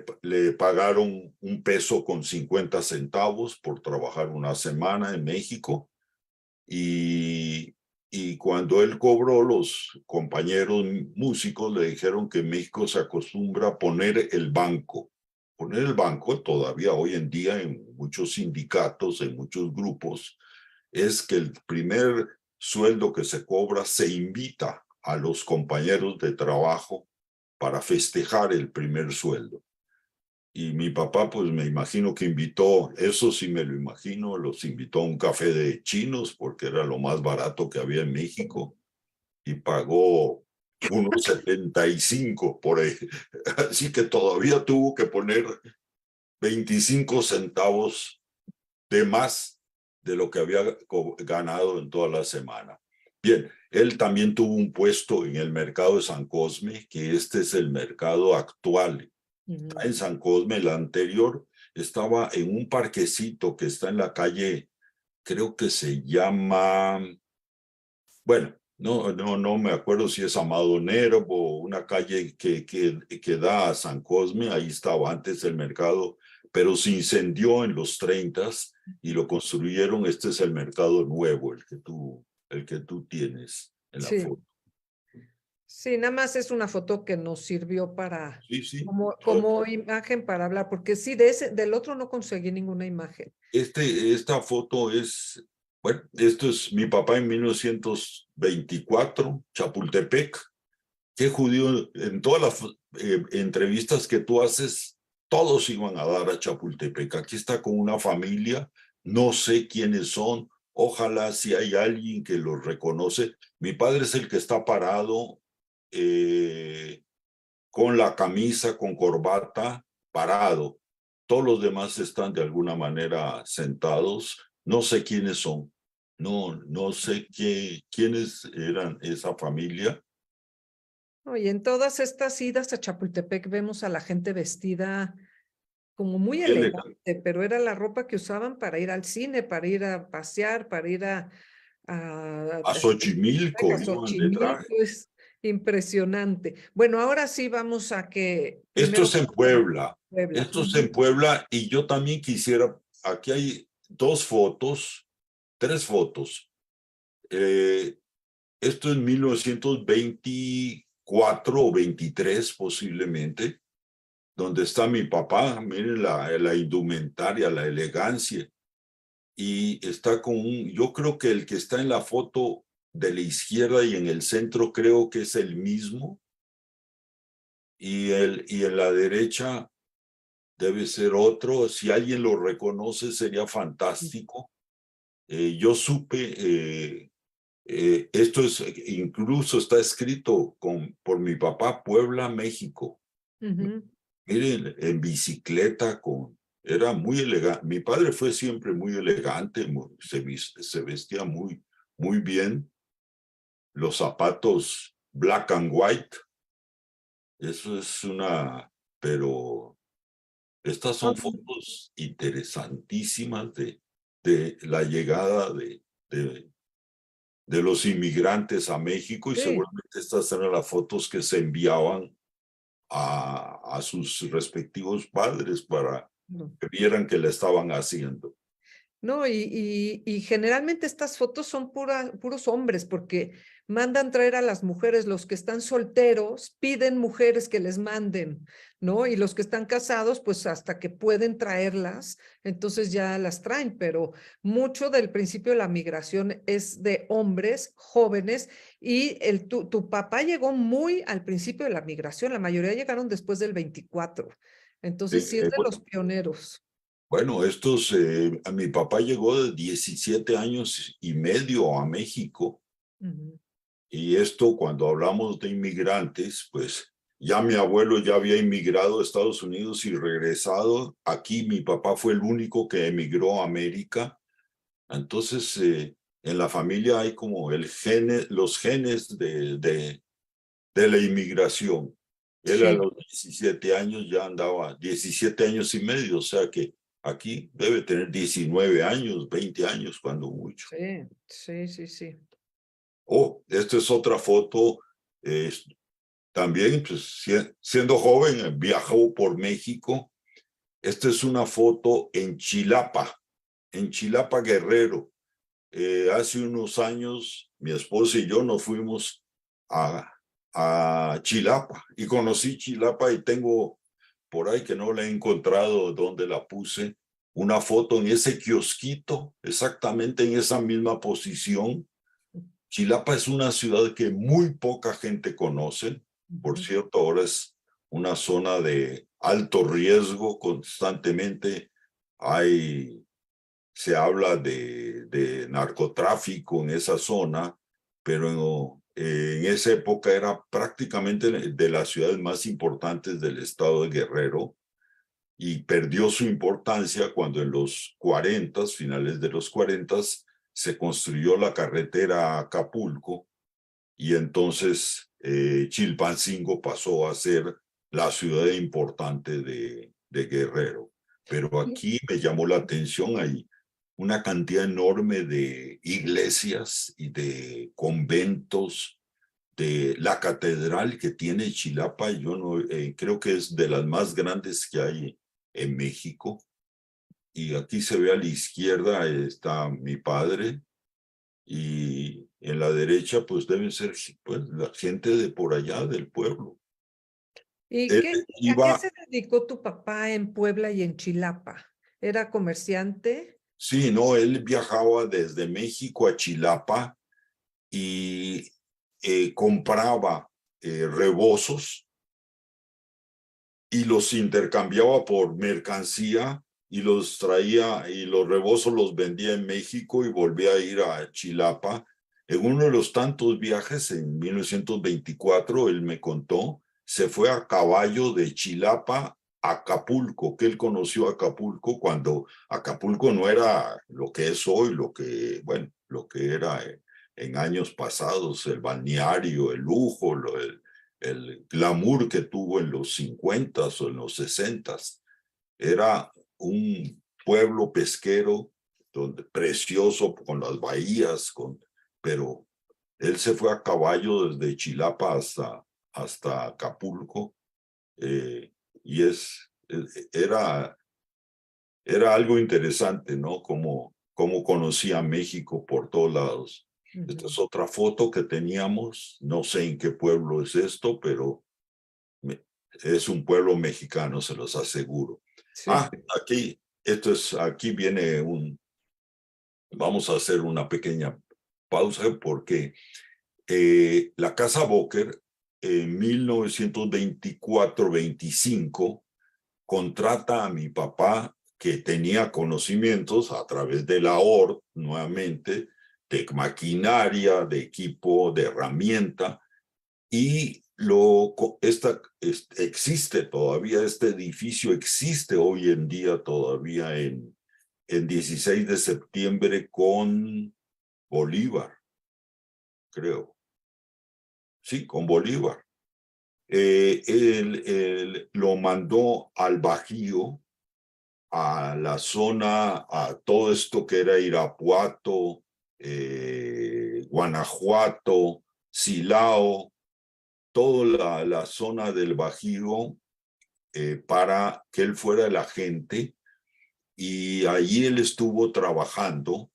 A: pagaron $1.50 por trabajar una semana en México, y cuando él cobró, los compañeros músicos le dijeron que en México se acostumbra a poner el banco. Poner el banco todavía hoy en día en muchos sindicatos, en muchos grupos, es que el primer sueldo que se cobra se invita a los compañeros de trabajo para festejar el primer sueldo. Y mi papá, pues me imagino que invitó, eso sí me lo imagino, los invitó a un café de chinos porque era lo más barato que había en México, y pagó unos 75 por ahí. Así que todavía tuvo que poner 25 centavos de más de lo que había ganado en toda la semana. Bien, él también tuvo un puesto en el mercado de San Cosme, que este es el mercado actual. Está en San Cosme. El anterior estaba en un parquecito que está en la calle, creo que se llama, bueno, No me acuerdo si es Amado Nervo, una calle que da a San Cosme, ahí estaba antes el mercado, pero se incendió en los 30 y lo construyeron. Este es el mercado nuevo, el que tú tienes en la
B: Sí,
A: foto.
B: sí, nada más es una foto que nos sirvió para,
A: Sí, sí.
B: como imagen para hablar, porque sí, del otro no conseguí ninguna imagen.
A: Esta foto es, bueno, esto es mi papá en 1924, Chapultepec. Qué judío, en todas las entrevistas que tú haces, todos iban a dar a Chapultepec. Aquí está con una familia, no sé quiénes son, ojalá si hay alguien que los reconoce. Mi padre es el que está parado, con la camisa, con corbata, parado. Todos los demás están de alguna manera sentados. No sé quiénes son. No sé quiénes eran esa familia.
B: Oye, en todas estas idas a Chapultepec vemos a la gente vestida como muy
A: Muy elegante.
B: elegante, pero era la ropa que usaban para ir al cine, para ir a pasear, para ir
A: A Xochimilco
B: a
A: iban de traje.
B: Xochimilco. Es impresionante. Bueno, ahora sí vamos a que
A: Esto
B: primero
A: es en Puebla.
B: Puebla.
A: Esto es en Puebla y yo también quisiera, aquí hay tres fotos. Esto en 1924 o 23 posiblemente, donde está mi papá. Miren la indumentaria, la elegancia. Y está con yo creo que el que está en la foto de la izquierda y en el centro creo que es el mismo. Y en la derecha debe ser otro. Si alguien lo reconoce sería fantástico. Yo supe, esto es, incluso está escrito por mi papá, Puebla, México.
B: Ujú.
A: Miren, en bicicleta, era muy elegante. Mi padre fue siempre muy elegante, se vestía muy bien. Los zapatos black and white, eso es pero estas son fotos interesantísimas de la llegada de los inmigrantes a México, y
B: Sí.
A: seguramente estas eran las fotos que se enviaban a sus respectivos padres para
B: No.
A: que vieran que le estaban haciendo.
B: No, y generalmente estas fotos son puros hombres, porque mandan traer a las mujeres, los que están solteros, piden mujeres que les manden, ¿no? Y los que están casados, pues hasta que pueden traerlas, entonces ya las traen, pero mucho del principio de la migración es de hombres jóvenes, y tu papá llegó muy al principio de la migración, la mayoría llegaron después del 24, entonces sí es de los pioneros.
A: Bueno, a mi papá llegó de 17 años y medio a México,
B: Ujú.
A: y esto, cuando hablamos de inmigrantes, pues ya mi abuelo ya había inmigrado a Estados Unidos y regresado. Aquí mi papá fue el único que emigró a América. Entonces, en la familia hay como los genes de la inmigración. Él a
B: Sí.
A: los 17 años ya andaba, 17 años y medio, o sea que aquí debe tener 19 años, 20 años, cuando mucho.
B: Sí, sí, sí, sí.
A: Oh, esta es otra foto. eh, También, pues, siendo joven, viajó por México. Esta es una foto en Chilapa, Guerrero. Hace unos años, mi esposa y yo nos fuimos a Chilapa, y conocí Chilapa, y tengo por ahí, que no la he encontrado donde la puse, una foto en ese kiosquito, exactamente en esa misma posición. Chilapa es una ciudad que muy poca gente conoce. Por
B: Ujú.
A: cierto, ahora es una zona de alto riesgo constantemente. Se habla de narcotráfico en esa zona, pero en esa época era prácticamente de las ciudades más importantes del estado de Guerrero, y perdió su importancia cuando en los 40, finales de los 40, se construyó la carretera a Acapulco, y entonces Chilpancingo pasó a ser la ciudad importante de Guerrero. Pero aquí me llamó la atención ahí. una cantidad enorme de iglesias y de conventos, de la catedral que tiene Chilapa. Yo no, creo que es de las más grandes que hay en México. Y aquí se ve a la izquierda está mi padre, y en la derecha pues deben ser pues, la gente de por allá del pueblo.
B: ¿Y
A: Él
B: a qué
A: iba,
B: se dedicó tu papá en Puebla y en Chilapa? ¿Era comerciante?
A: sí, no, él viajaba desde México a Chilapa y compraba rebozos y los intercambiaba por mercancía y los traía, y los rebozos los vendía en México y volvía a ir a Chilapa. En uno de los tantos viajes, en 1924, él me contó, se fue a caballo de Chilapa a Acapulco, que él conoció Acapulco cuando Acapulco no era lo que es hoy, bueno, lo que era en años pasados, el balneario, el lujo, el glamour que tuvo en los 50s o en los 60s. Era un pueblo pesquero precioso, con las bahías, pero él se fue a caballo desde Chilapa hasta Acapulco, y era algo interesante, ¿no? Como conocía México por todos lados. Esta es otra foto que teníamos, no sé en qué pueblo es esto, pero es un pueblo mexicano, se los aseguro.
B: Sí.
A: Aquí viene vamos a hacer una pequeña pausa porque la Casa Boker en 1924-25 contrata a mi papá, que tenía conocimientos a través de la ORT, nuevamente, de maquinaria, de equipo, de herramienta, y existe todavía, este edificio existe hoy en día todavía en 16 de septiembre con Bolívar, creo. Sí, con Bolívar. Él lo mandó al Bajío, a la zona, a todo esto que era Irapuato, Guanajuato, Silao, toda la zona del Bajío, para que él fuera el agente, y allí él estuvo trabajando.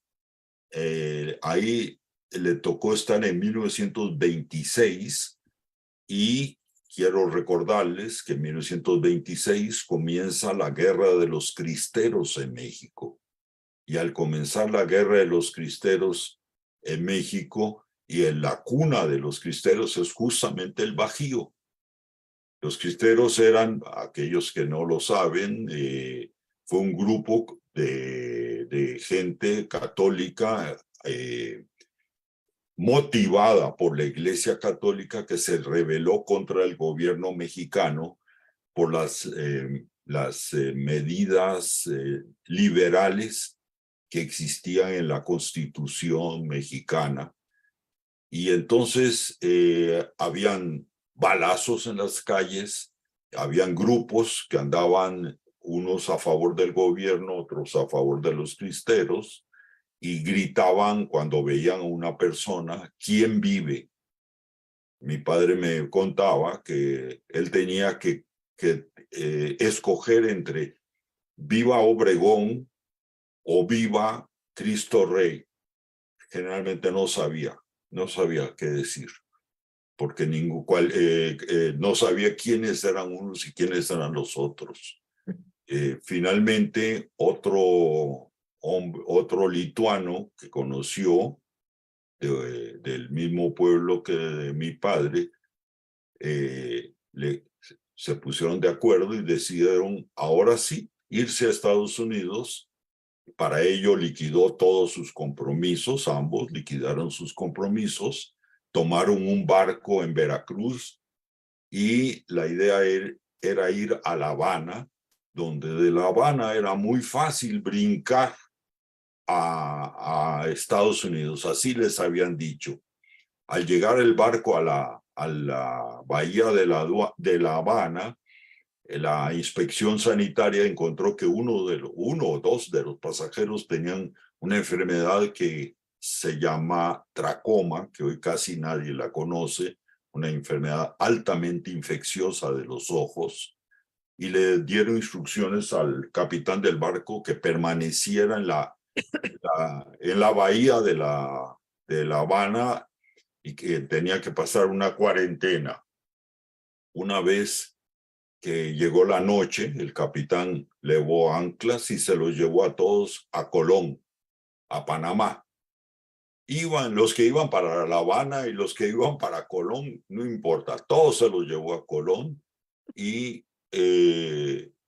A: Ahí le tocó estar en 1926, y quiero recordarles que en 1926 comienza la Guerra de los Cristeros en México. Y al comenzar la Guerra de los Cristeros en México, y en la cuna de los cristeros es justamente el Bajío. Los cristeros eran, aquellos que no lo saben, fue un grupo de gente católica motivada por la Iglesia Católica, que se rebeló contra el gobierno mexicano por las medidas liberales que existían en la Constitución mexicana. Y entonces habían balazos en las calles, habían grupos que andaban, unos a favor del gobierno, otros a favor de los cristeros, y gritaban cuando veían a una persona: ¿quién vive? Mi padre me contaba que él tenía que escoger entre viva Obregón o viva Cristo Rey. Generalmente no sabía qué decir, porque no sabía quiénes eran unos y quiénes eran los otros. Finalmente, otro lituano que conoció, del mismo pueblo que de mi padre, se pusieron de acuerdo y decidieron, ahora sí, irse a Estados Unidos. Para ello liquidó todos sus compromisos, ambos liquidaron sus compromisos, tomaron un barco en Veracruz, y la idea era ir a La Habana, donde de La Habana era muy fácil brincar a Estados Unidos, así les habían dicho. Al llegar el barco a la bahía de La Habana, la inspección sanitaria encontró que uno o dos de los pasajeros tenían una enfermedad que se llama tracoma, que hoy casi nadie la conoce, una enfermedad altamente infecciosa de los ojos, y le dieron instrucciones al capitán del barco que permaneciera en la bahía de La Habana y que tenía que pasar una cuarentena. Una vez que llegó la noche, el capitán levó anclas y se los llevó a todos a Colón, a Panamá. Iban los que iban para La Habana y los que iban para Colón, no importa, todos se los llevó a Colón. Y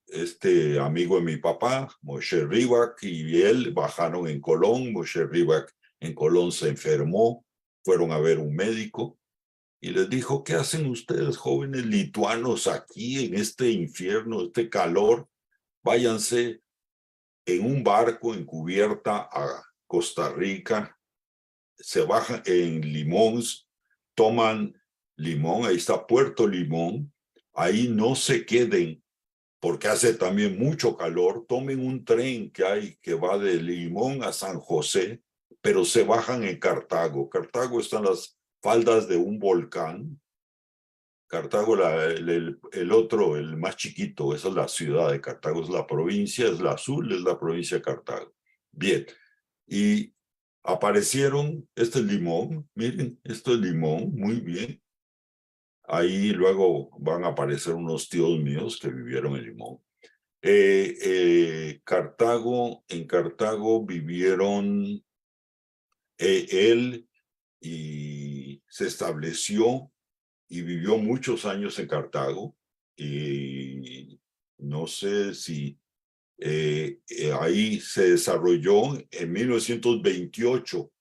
A: este amigo de mi papá, Moshe Ribak, y él bajaron en Colón. Moshe Ribak en Colón se enfermó, fueron a ver un médico y les dijo: ¿qué hacen ustedes, jóvenes lituanos, aquí en este infierno, este calor? Váyanse en un barco en cubierta a Costa Rica, se bajan en Limón, toman Limón, ahí está Puerto Limón, ahí no se queden porque hace también mucho calor, tomen un tren que va de Limón a San José, pero se bajan en Cartago. Cartago está en las faldas de un volcán. Cartago, el otro, el más chiquito, esa es la ciudad de Cartago, es la provincia, es la azul, es la provincia de Cartago. Bien, y aparecieron, este es Limón, miren, esto es Limón, muy bien. Ahí luego van a aparecer unos tíos míos que vivieron en Limón. En Cartago vivieron él y se estableció y vivió muchos años en Cartago. Y no sé si ahí se desarrolló en 1928.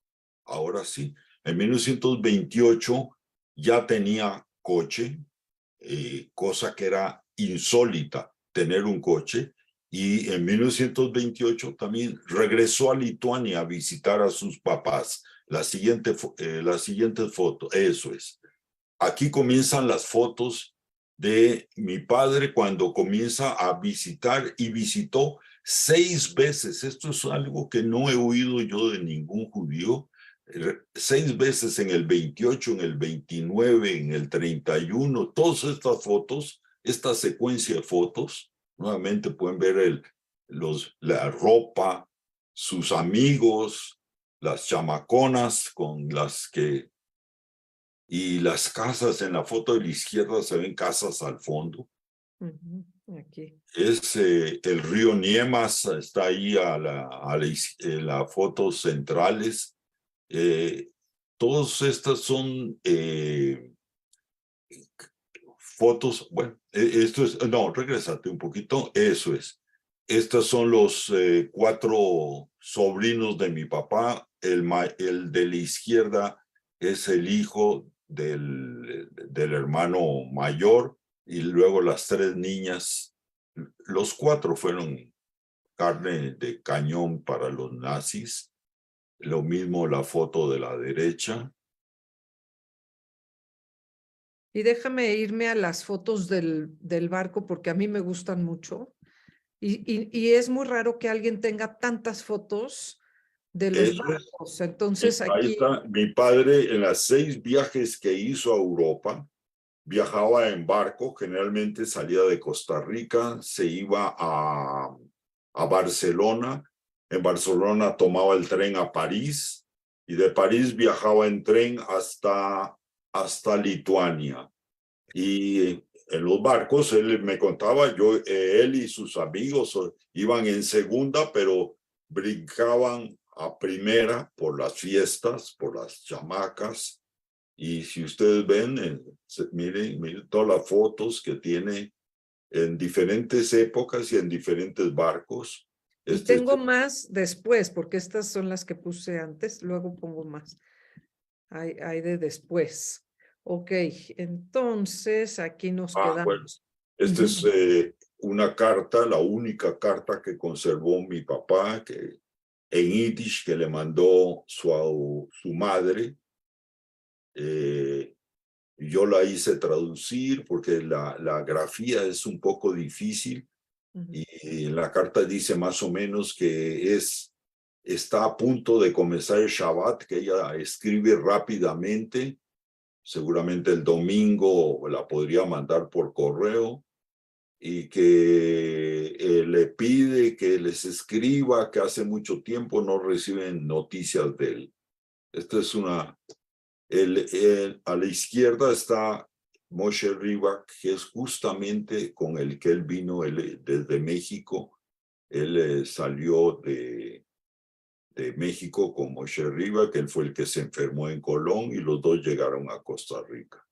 A: Ahora sí, en 1928 ya tenía coche, cosa que era insólita, tener un coche, y en 1928 también regresó a Lituania a visitar a sus papás. La siguiente foto, eso es. Aquí comienzan las fotos de mi padre cuando comienza a visitar, y visitó 6 veces. Esto es algo que no he oído yo de ningún judío. 6 veces en el 28, en el 29, en el 31, todas estas fotos, esta secuencia de fotos, nuevamente pueden ver la ropa, sus amigos, las chamaconas con las que... Y las casas, en la foto de la izquierda se ven casas al fondo.
B: Aquí.
A: Es el río Niemas, está ahí en las fotos centrales. Todas estas son fotos, bueno, esto es, no, regrésate un poquito, eso es. Estos son los 4 sobrinos de mi papá. El de la izquierda es el hijo del hermano mayor, y luego las 3 niñas. Los 4 fueron carne de cañón para los nazis. Lo mismo la foto de la derecha.
B: Y déjame irme a las fotos del barco porque a mí me gustan mucho. Y es muy raro que alguien tenga tantas fotos de los barcos. Entonces
A: Ahí
B: aquí...
A: está mi padre en las 6 viajes que hizo a Europa. Viajaba en barco, generalmente salía de Costa Rica, se iba a Barcelona. En Barcelona tomaba el tren a París, y de París viajaba en tren hasta Lituania. Y en los barcos, él me contaba, él y sus amigos iban en segunda, pero brincaban a primera por las fiestas, por las chamacas. Y si ustedes ven, miren todas las fotos que tiene en diferentes épocas y en diferentes barcos.
B: Y tengo más después, porque estas son las que puse antes, luego pongo más. Hay de después. Ok, entonces aquí nos quedamos.
A: Bueno, esta es una carta, la única carta que conservó mi papá, que en yiddish, que le mandó su madre. Yo la hice traducir porque la grafía es un poco difícil. Y la carta dice más o menos que es está a punto de comenzar el Shabbat, que ella escribe rápidamente. Seguramente el domingo la podría mandar por correo, y que le pide que les escriba, que hace mucho tiempo no reciben noticias de él. Esta es una... a la izquierda está Moshe Ribak, que es justamente con el que él vino desde México. Él salió de México con Moshe Ribak, que él fue el que se enfermó en Colón, y los dos llegaron a Costa Rica.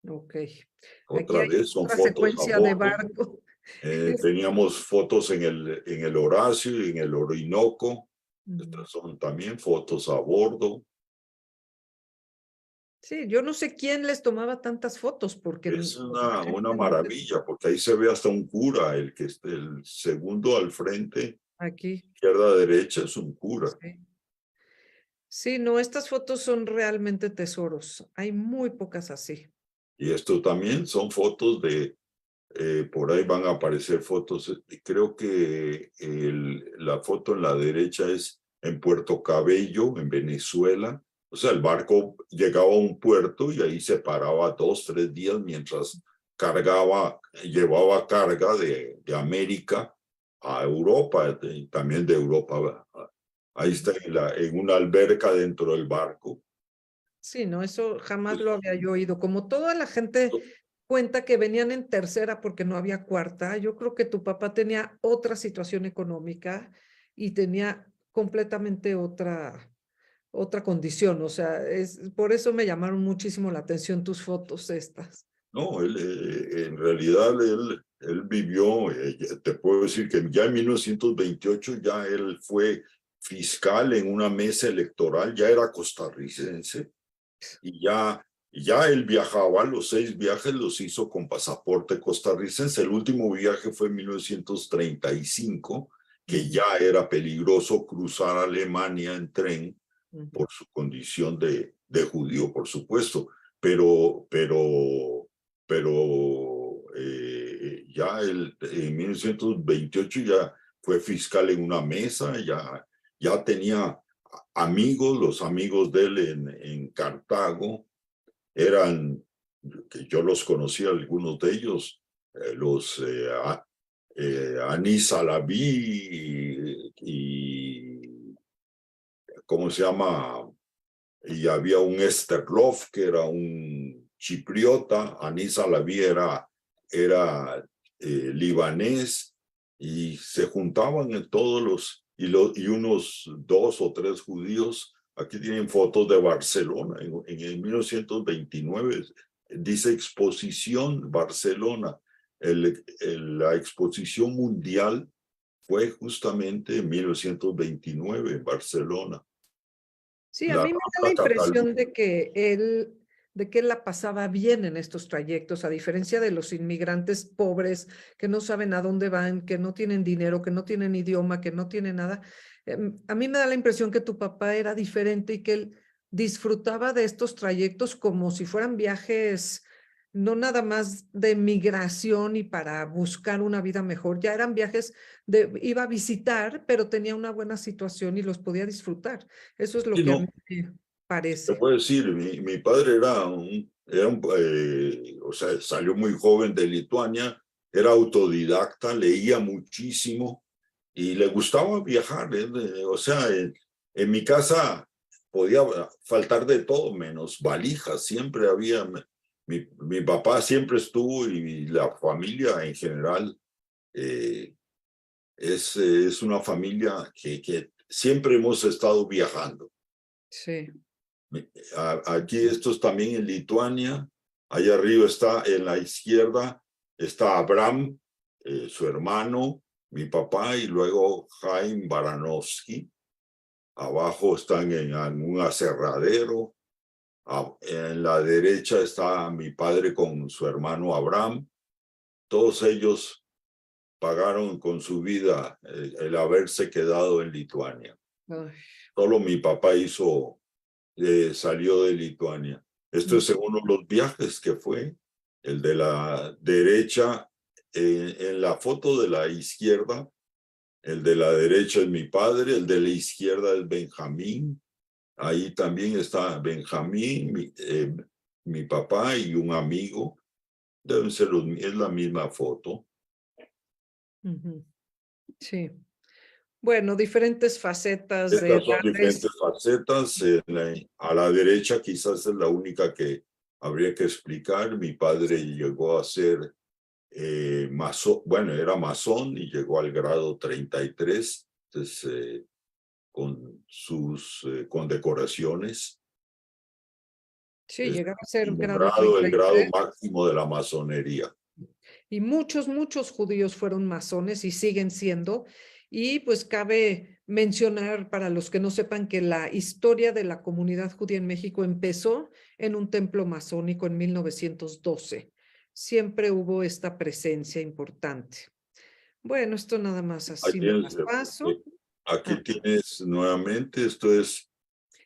B: Ok. Aquí
A: Otra
B: hay
A: vez son
B: otra
A: fotos a
B: secuencia de
A: bordo.
B: barco.
A: Teníamos fotos en el Horacio y en el Orinoco.
B: Ujú.
A: Estas son también fotos a bordo.
B: Sí, yo no sé quién les tomaba tantas fotos, porque
A: Es
B: pues,
A: una
B: gente no
A: maravilla, porque ahí se ve hasta un cura, el segundo al frente,
B: aquí.
A: izquierda, derecha, es un cura.
B: Sí. Sí, no, estas fotos son realmente tesoros. Hay muy pocas así.
A: Y esto también son fotos por ahí van a aparecer fotos. Creo que la foto en la derecha es en Puerto Cabello, en Venezuela. O sea, el barco llegaba a un puerto y ahí se paraba 2, 3 días mientras llevaba carga de América a Europa, y también de Europa. Ahí está en una alberca dentro del barco.
B: Sí, no, eso jamás
A: Pues,
B: lo había yo oído. Como toda la gente cuenta que venían en tercera porque no había cuarta, yo creo que tu papá tenía otra situación económica y tenía completamente otra condición. O sea, por eso me llamaron muchísimo la atención tus fotos estas.
A: no, en realidad él vivió, te puedo decir que ya en 1928 ya él fue fiscal en una mesa electoral, ya era costarricense, y ya él viajaba. Los 6 viajes los hizo con pasaporte costarricense. El último viaje fue en 1935, que ya era peligroso cruzar Alemania en tren por su condición de judío, por supuesto, pero ya en 1928 ya fue fiscal en una mesa, ya tenía amigos. Los amigos de él en Cartago eran, que yo los conocía, algunos de ellos, los Anis Alaví y ¿cómo se llama? Y había un Esterlov, que era un chipriota. Anis Alaví era libanés, y se juntaban en todos y unos 2 o 3 judíos. Aquí tienen fotos de Barcelona en 1929. Dice Exposición Barcelona. La exposición mundial fue justamente en 1929 en Barcelona.
B: Sí, a
A: La
B: mí me da la
A: Rambla
B: impresión
A: Cataluña.
B: de que él la pasaba bien en estos trayectos, a diferencia de los inmigrantes pobres que no saben a dónde van, que no tienen dinero, que no tienen idioma, que no tienen nada. A mí me da la impresión que tu papá era diferente y que él disfrutaba de estos trayectos como si fueran viajes, no nada más de migración y para buscar una vida mejor, ya eran viajes iba a visitar, pero tenía una buena situación y los podía disfrutar. Eso es lo
A: Sí,
B: que a
A: no,
B: mí me
A: te
B: parece.
A: puedo decir, mi padre o sea, salió muy joven de Lituania, era autodidacta, leía muchísimo y le gustaba viajar. O sea, en mi casa podía faltar de todo menos valijas. Siempre había, mi papá siempre estuvo, y la familia en general es una familia que siempre hemos estado viajando.
B: Sí.
A: Aquí esto es también en Lituania. Allá arriba está, en la izquierda, está Abraham, su hermano, mi papá, y luego Jaime Baranovsky. Abajo están en un aserradero. En la derecha está mi padre con su hermano Abraham. Todos ellos pagaron con su vida el haberse quedado en Lituania.
B: Ay,
A: Solo mi papá salió de Lituania. Esto es según los viajes que fue. El de la derecha, en la foto de la izquierda, El de la derecha es mi padre, el de la izquierda es Benjamín. Ahí también está Benjamín, mi papá y un amigo. Deben ser es la misma foto.
B: Sí. Bueno, diferentes facetas de
A: Estas son
B: edades.
A: diferentes facetas. A la derecha quizás es la única que habría que explicar. Mi padre llegó a ser masón, bueno, era masón y llegó al grado 33, entonces, con sus condecoraciones.
B: Sí, llegaba a ser grado
A: Nombrado el grado
B: 33.
A: máximo de la masonería.
B: Y muchos judíos fueron masones y siguen siendo. Y pues cabe mencionar para los que no sepan que la historia de la comunidad judía en México empezó en un templo masónico en 1912. Siempre hubo esta presencia importante. Bueno, esto nada más así me las paso.
A: Aquí tienes nuevamente, esto es...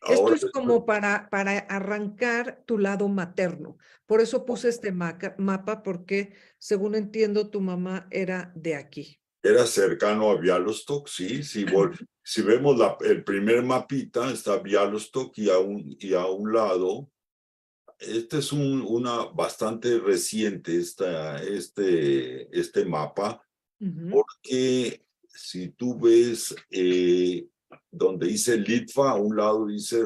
B: Esto
A: Ahora,
B: es como para arrancar tu lado materno. Por eso puse este mapa, porque según entiendo, tu mamá era de aquí.
A: era cercano a Białystok, sí. Si vemos el primer mapita, está Białystok y a un lado, este es una bastante reciente, este mapa, porque si tú ves donde dice Litva, a un lado dice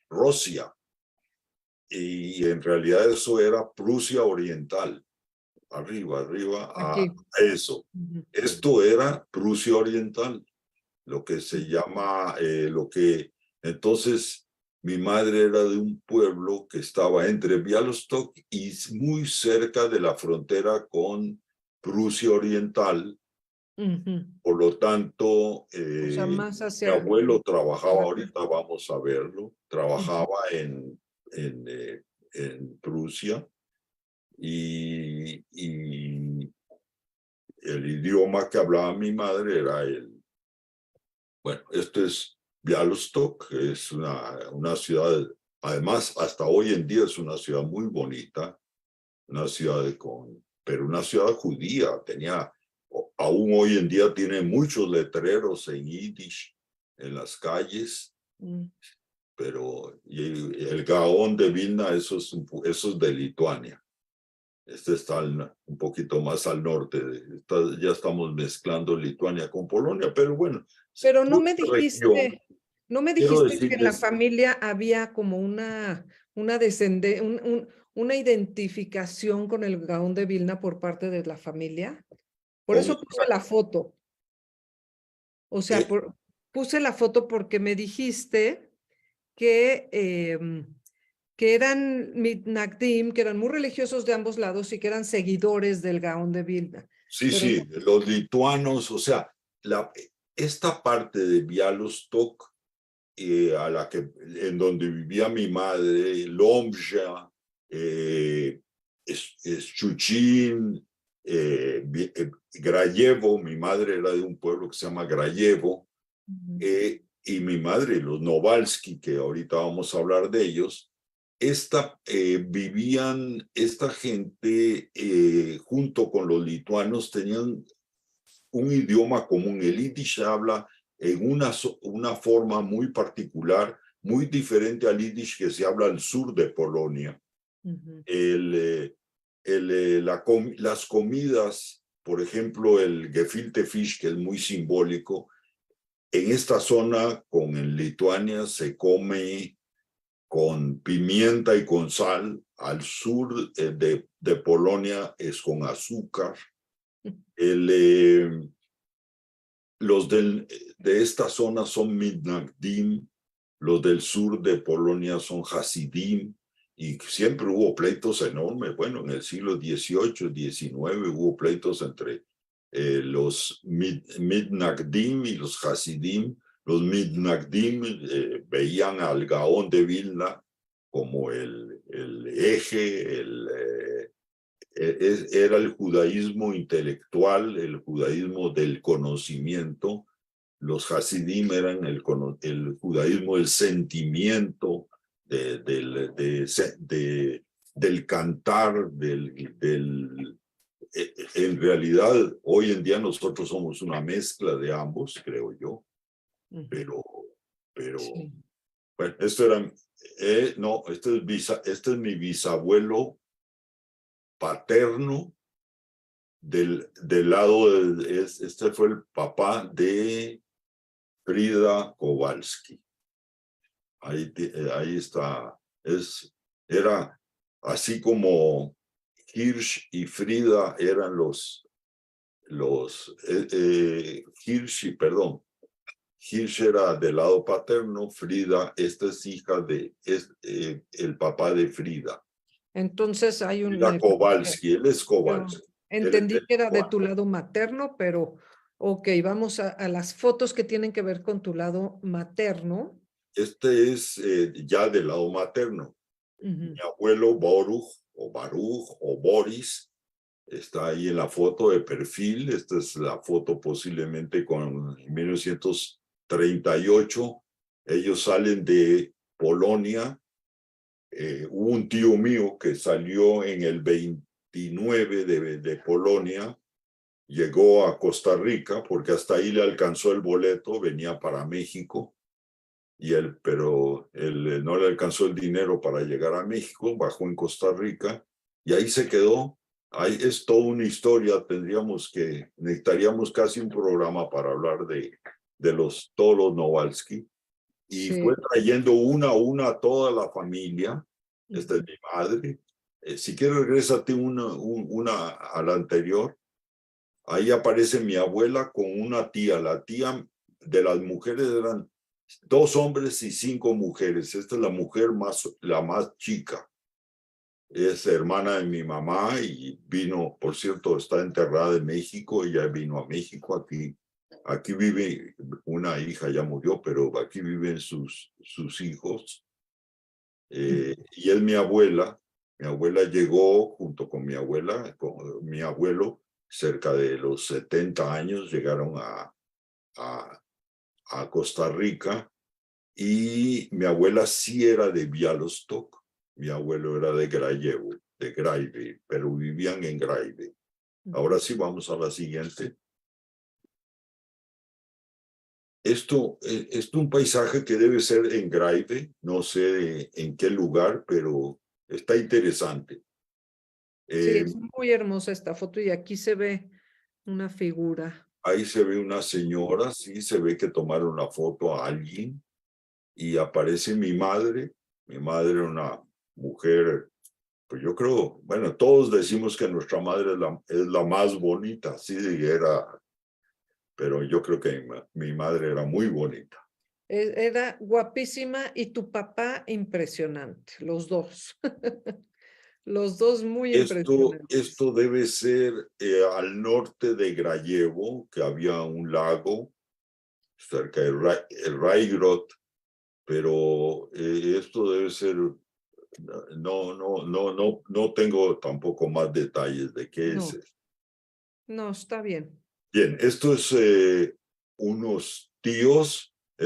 A: Rusia, y en realidad eso era Prusia Oriental. Arriba, a eso. Esto era Prusia Oriental, lo que se llama, entonces mi madre era de un pueblo que estaba entre Białystok y muy cerca de la frontera con Prusia Oriental. Por lo tanto,
B: o sea, más hacia...
A: mi abuelo trabajaba, ahorita vamos a verlo, trabajaba en Prusia. Y el idioma que hablaba mi madre era bueno, esto es Białystok, es una ciudad, además hasta hoy en día es una ciudad muy bonita, una ciudad pero una ciudad judía, aún hoy en día tiene muchos letreros en yiddish en las calles, pero el Gaón de Vilna, eso es de Lituania. Este está un poquito más al norte. Ya estamos mezclando Lituania con Polonia, pero bueno.
B: Pero no me dijiste, que en la familia había como una identificación con el Gaón de Vilna por parte de la familia. Por eso puse la foto. O sea, puse la foto porque me dijiste que eran mitnagdim, que eran muy religiosos de ambos lados y que eran seguidores del Gaón de Vilna.
A: Sí, sí, los lituanos, o sea, esta parte de Białystok, en donde vivía mi madre, Lomja, Szczucin, Grajevo, mi madre era de un pueblo que se llama Grajevo, y mi madre, los Novalski, que ahorita vamos a hablar de ellos, vivían, esta gente junto con los lituanos tenían un idioma común. El yiddish habla en una forma muy particular, muy diferente al yiddish que se habla al sur de Polonia. Las comidas, por ejemplo, el gefilte fish, que es muy simbólico, en esta zona, en Lituania, se come con pimienta y con sal. Al sur de Polonia es con azúcar. Los de esta zona son mitnagdim, los del sur de Polonia son hasidim, y siempre hubo pleitos enormes. Bueno, en el siglo XVIII, XIX hubo pleitos entre los mitnagdim y los hasidim. Los mitnagdim veían al Gaón de Vilna como el eje, era el judaísmo intelectual, el judaísmo del conocimiento. Los hasidim eran el judaísmo del sentimiento, del cantar, en realidad, hoy en día nosotros somos una mezcla de ambos, creo yo, pero
B: Sí.
A: bueno, esto era, no, este es mi bisabuelo paterno del lado, este fue el papá de Frida Kowalski. Ahí está, era así como Hirsch y Frida eran Hirsch era del lado paterno, Frida, esta es hija de el papá de Frida.
B: Entonces hay
A: Frida Kowalski, él es Kowalski.
B: Entendí que era de tu
A: Kowalski.
B: lado materno, pero ok, vamos a las fotos que tienen que ver con tu lado materno.
A: Este es ya del lado materno. Mi abuelo Baruch o Boris está ahí en la foto de perfil. Esta es la foto posiblemente con 1938. Ellos salen de Polonia. Hubo un tío mío que salió en el 29 de Polonia, llegó a Costa Rica porque hasta ahí le alcanzó el boleto, venía para México, pero él no le alcanzó el dinero para llegar a México, bajó en Costa Rica y ahí se quedó. Ahí es toda una historia, necesitaríamos casi un programa para hablar de todos los Kowalski. Y
B: Sí.
A: fue trayendo una a una a toda la familia. Esta es mi madre. Si quieres, regrésate una a la anterior. Ahí aparece mi abuela con una tía. La tía de las mujeres eran 2 hombres y 5 mujeres. Esta es la más chica. Es hermana de mi mamá y vino, por cierto, está enterrada en México. Ella vino a México aquí. Aquí vive una hija, ya murió, pero aquí viven sus hijos. Y es mi abuela. Mi abuela llegó junto con mi abuelo, cerca de los 70 años, llegaron a Costa Rica. Y mi abuela sí era de Białystok. Mi abuelo era de Grajewo, de Graive, pero vivían en Graive. Ahora sí, vamos a la siguiente. Esto es un paisaje que debe ser en Graive, no sé en qué lugar, pero está interesante.
B: Sí, es muy hermosa esta foto y aquí se ve una figura.
A: Ahí se ve una señora, sí, se ve que tomaron una foto a alguien y aparece mi madre. Mi madre era una mujer, pues yo creo, bueno, todos decimos que nuestra madre es la más bonita, sí, pero yo creo que mi madre era muy bonita.
B: Era guapísima y tu papá impresionante, los dos. Los dos muy impresionantes.
A: Esto debe ser al norte de Grajewo, que había un lago cerca de Raigrod, pero esto debe ser, no tengo tampoco más detalles de qué es esto.
B: No, está bien.
A: Bien, esto es unos tíos, a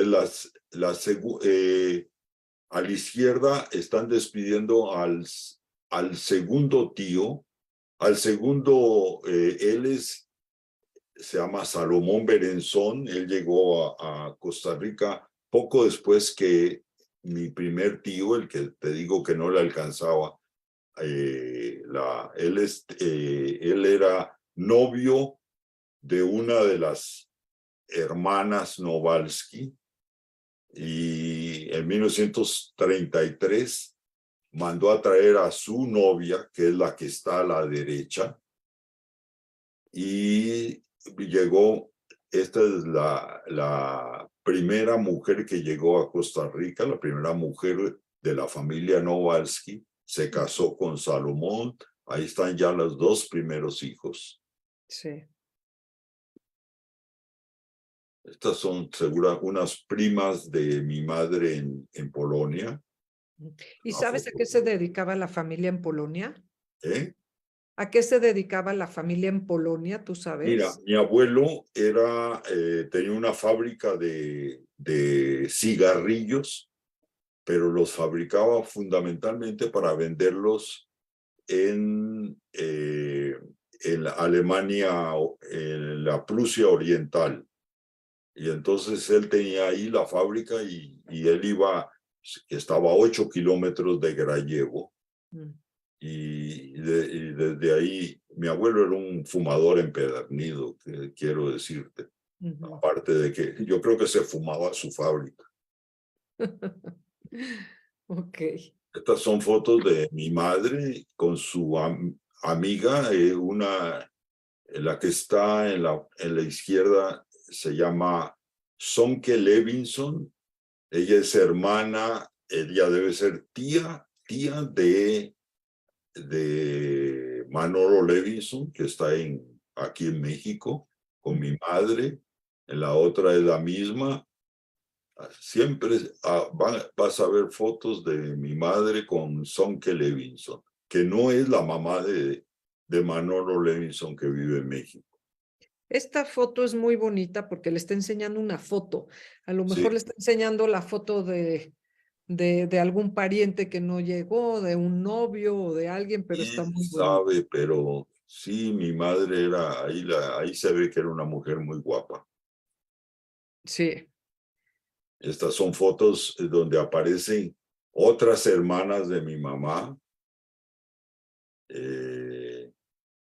A: la izquierda están despidiendo al segundo tío. Al segundo, se llama Salomón Berenzón. Él llegó a Costa Rica poco después que mi primer tío, el que te digo que no le alcanzaba. Él era novio de una de las hermanas Kowalski y en 1933 mandó a traer a su novia, que es la que está a la derecha, y llegó. Esta es la primera mujer que llegó a Costa Rica, la primera mujer de la familia Kowalski. Se casó con Salomón. Ahí están ya los 2 primeros hijos.
B: Sí.
A: Estas son seguro unas primas de mi madre en Polonia.
B: ¿Y sabes a qué se dedicaba la familia en Polonia? ¿A qué se dedicaba la familia en Polonia, tú sabes?
A: Mira, mi abuelo tenía una fábrica de cigarrillos, pero los fabricaba fundamentalmente para venderlos en en Alemania, en la Prusia Oriental. Y entonces él tenía ahí la fábrica y él iba, que estaba a 8 kilómetros de Grajevo. Y desde ahí, mi abuelo era un fumador empedernido, que quiero decirte. Aparte de que yo creo que se fumaba su fábrica.
B: Ok.
A: Estas son fotos de mi madre con su amiga, la que está en la izquierda se llama Sonke Levinson. Ella es hermana, ella debe ser tía de Manolo Levinson, que está aquí en México, con mi madre. En la otra es la misma. Siempre vas a ver fotos de mi madre con Sonke Levinson, que no es la mamá de Manolo Levinson, que vive en México.
B: Esta foto es muy bonita porque le está enseñando una foto. A lo mejor
A: Sí.
B: le está enseñando la foto de algún pariente que no llegó, de un novio o de alguien, pero está muy bonita.
A: Sabe, pero sí, mi madre era, ahí se ve que era una mujer muy guapa.
B: Sí.
A: Estas son fotos donde aparecen otras hermanas de mi mamá.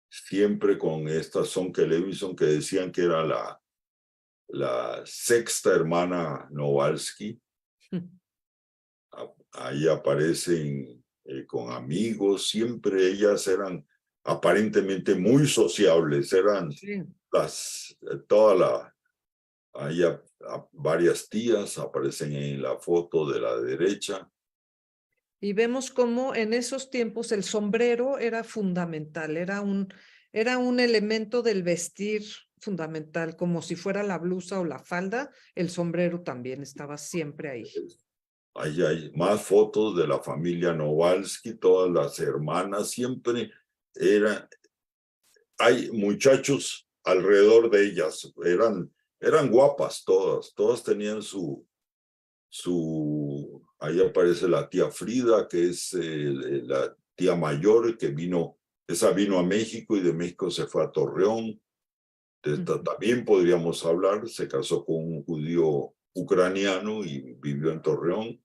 A: Siempre con esta Sonke Levinson, que decían que era la sexta hermana Novalsky. Ahí aparecen con amigos. Siempre ellas eran aparentemente muy sociables. Eran varias tías aparecen en la foto de la derecha.
B: Y vemos cómo en esos tiempos el sombrero era fundamental, era un elemento del vestir fundamental, como si fuera la blusa o la falda, el sombrero también estaba siempre ahí.
A: Ahí hay más fotos de la familia Novalsky, todas las hermanas, siempre hay muchachos alrededor de ellas, eran guapas todas tenían ahí aparece la tía Frida, que es la tía mayor, esa vino a México y de México se fue a Torreón. De esta también podríamos hablar, se casó con un judío ucraniano y vivió en Torreón.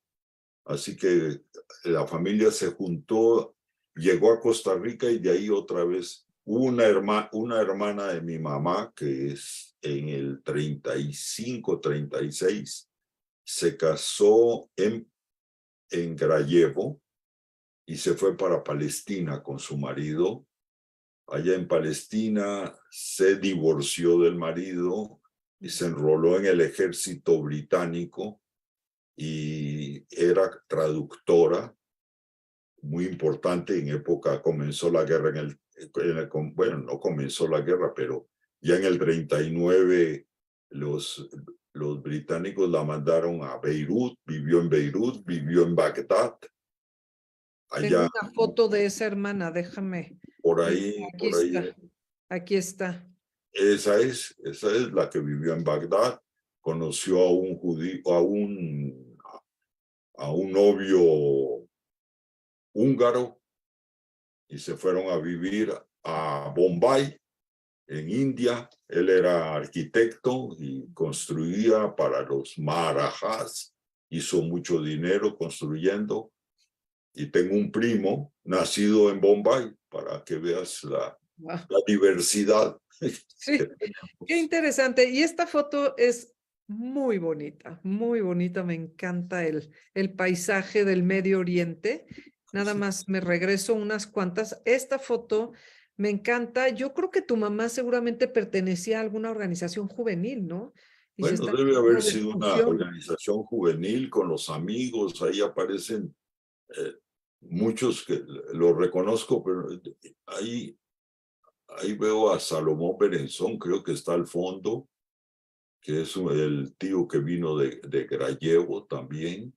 A: Así que la familia se juntó, llegó a Costa Rica y de ahí otra vez una hermana de mi mamá, que es en el 35, 36, se casó en Grajevo y se fue para Palestina con su marido. Allá en Palestina se divorció del marido y se enroló en el ejército británico y era traductora muy importante. En época comenzó la guerra, bueno, no comenzó la guerra, pero ya en el 39 los británicos la mandaron a Beirut, vivió en Bagdad.
B: Tengo
A: Allá,
B: una foto de esa hermana, déjame.
A: por ahí.
B: Aquí está.
A: Esa es la que vivió en Bagdad. Conoció a un judío, a un novio húngaro y se fueron a vivir a Bombay, en India. Él era arquitecto y construía para los Maharajas. Hizo mucho dinero construyendo. Y tengo un primo nacido en Bombay, para que veas la diversidad.
B: Sí, qué interesante. Y esta foto es muy bonita, me encanta el paisaje del Medio Oriente. Nada más me regreso unas cuantas. Esta foto me encanta. Yo creo que tu mamá seguramente pertenecía a alguna organización juvenil, ¿no? Y se
A: Bueno,
B: está
A: debe
B: haciendo
A: haber
B: una
A: sido una
B: discusión.
A: organización juvenil con los amigos. Ahí aparecen muchos que los reconozco, pero ahí veo a Salomón Berenzón, creo que está al fondo, que es el tío que vino de Grajevo también.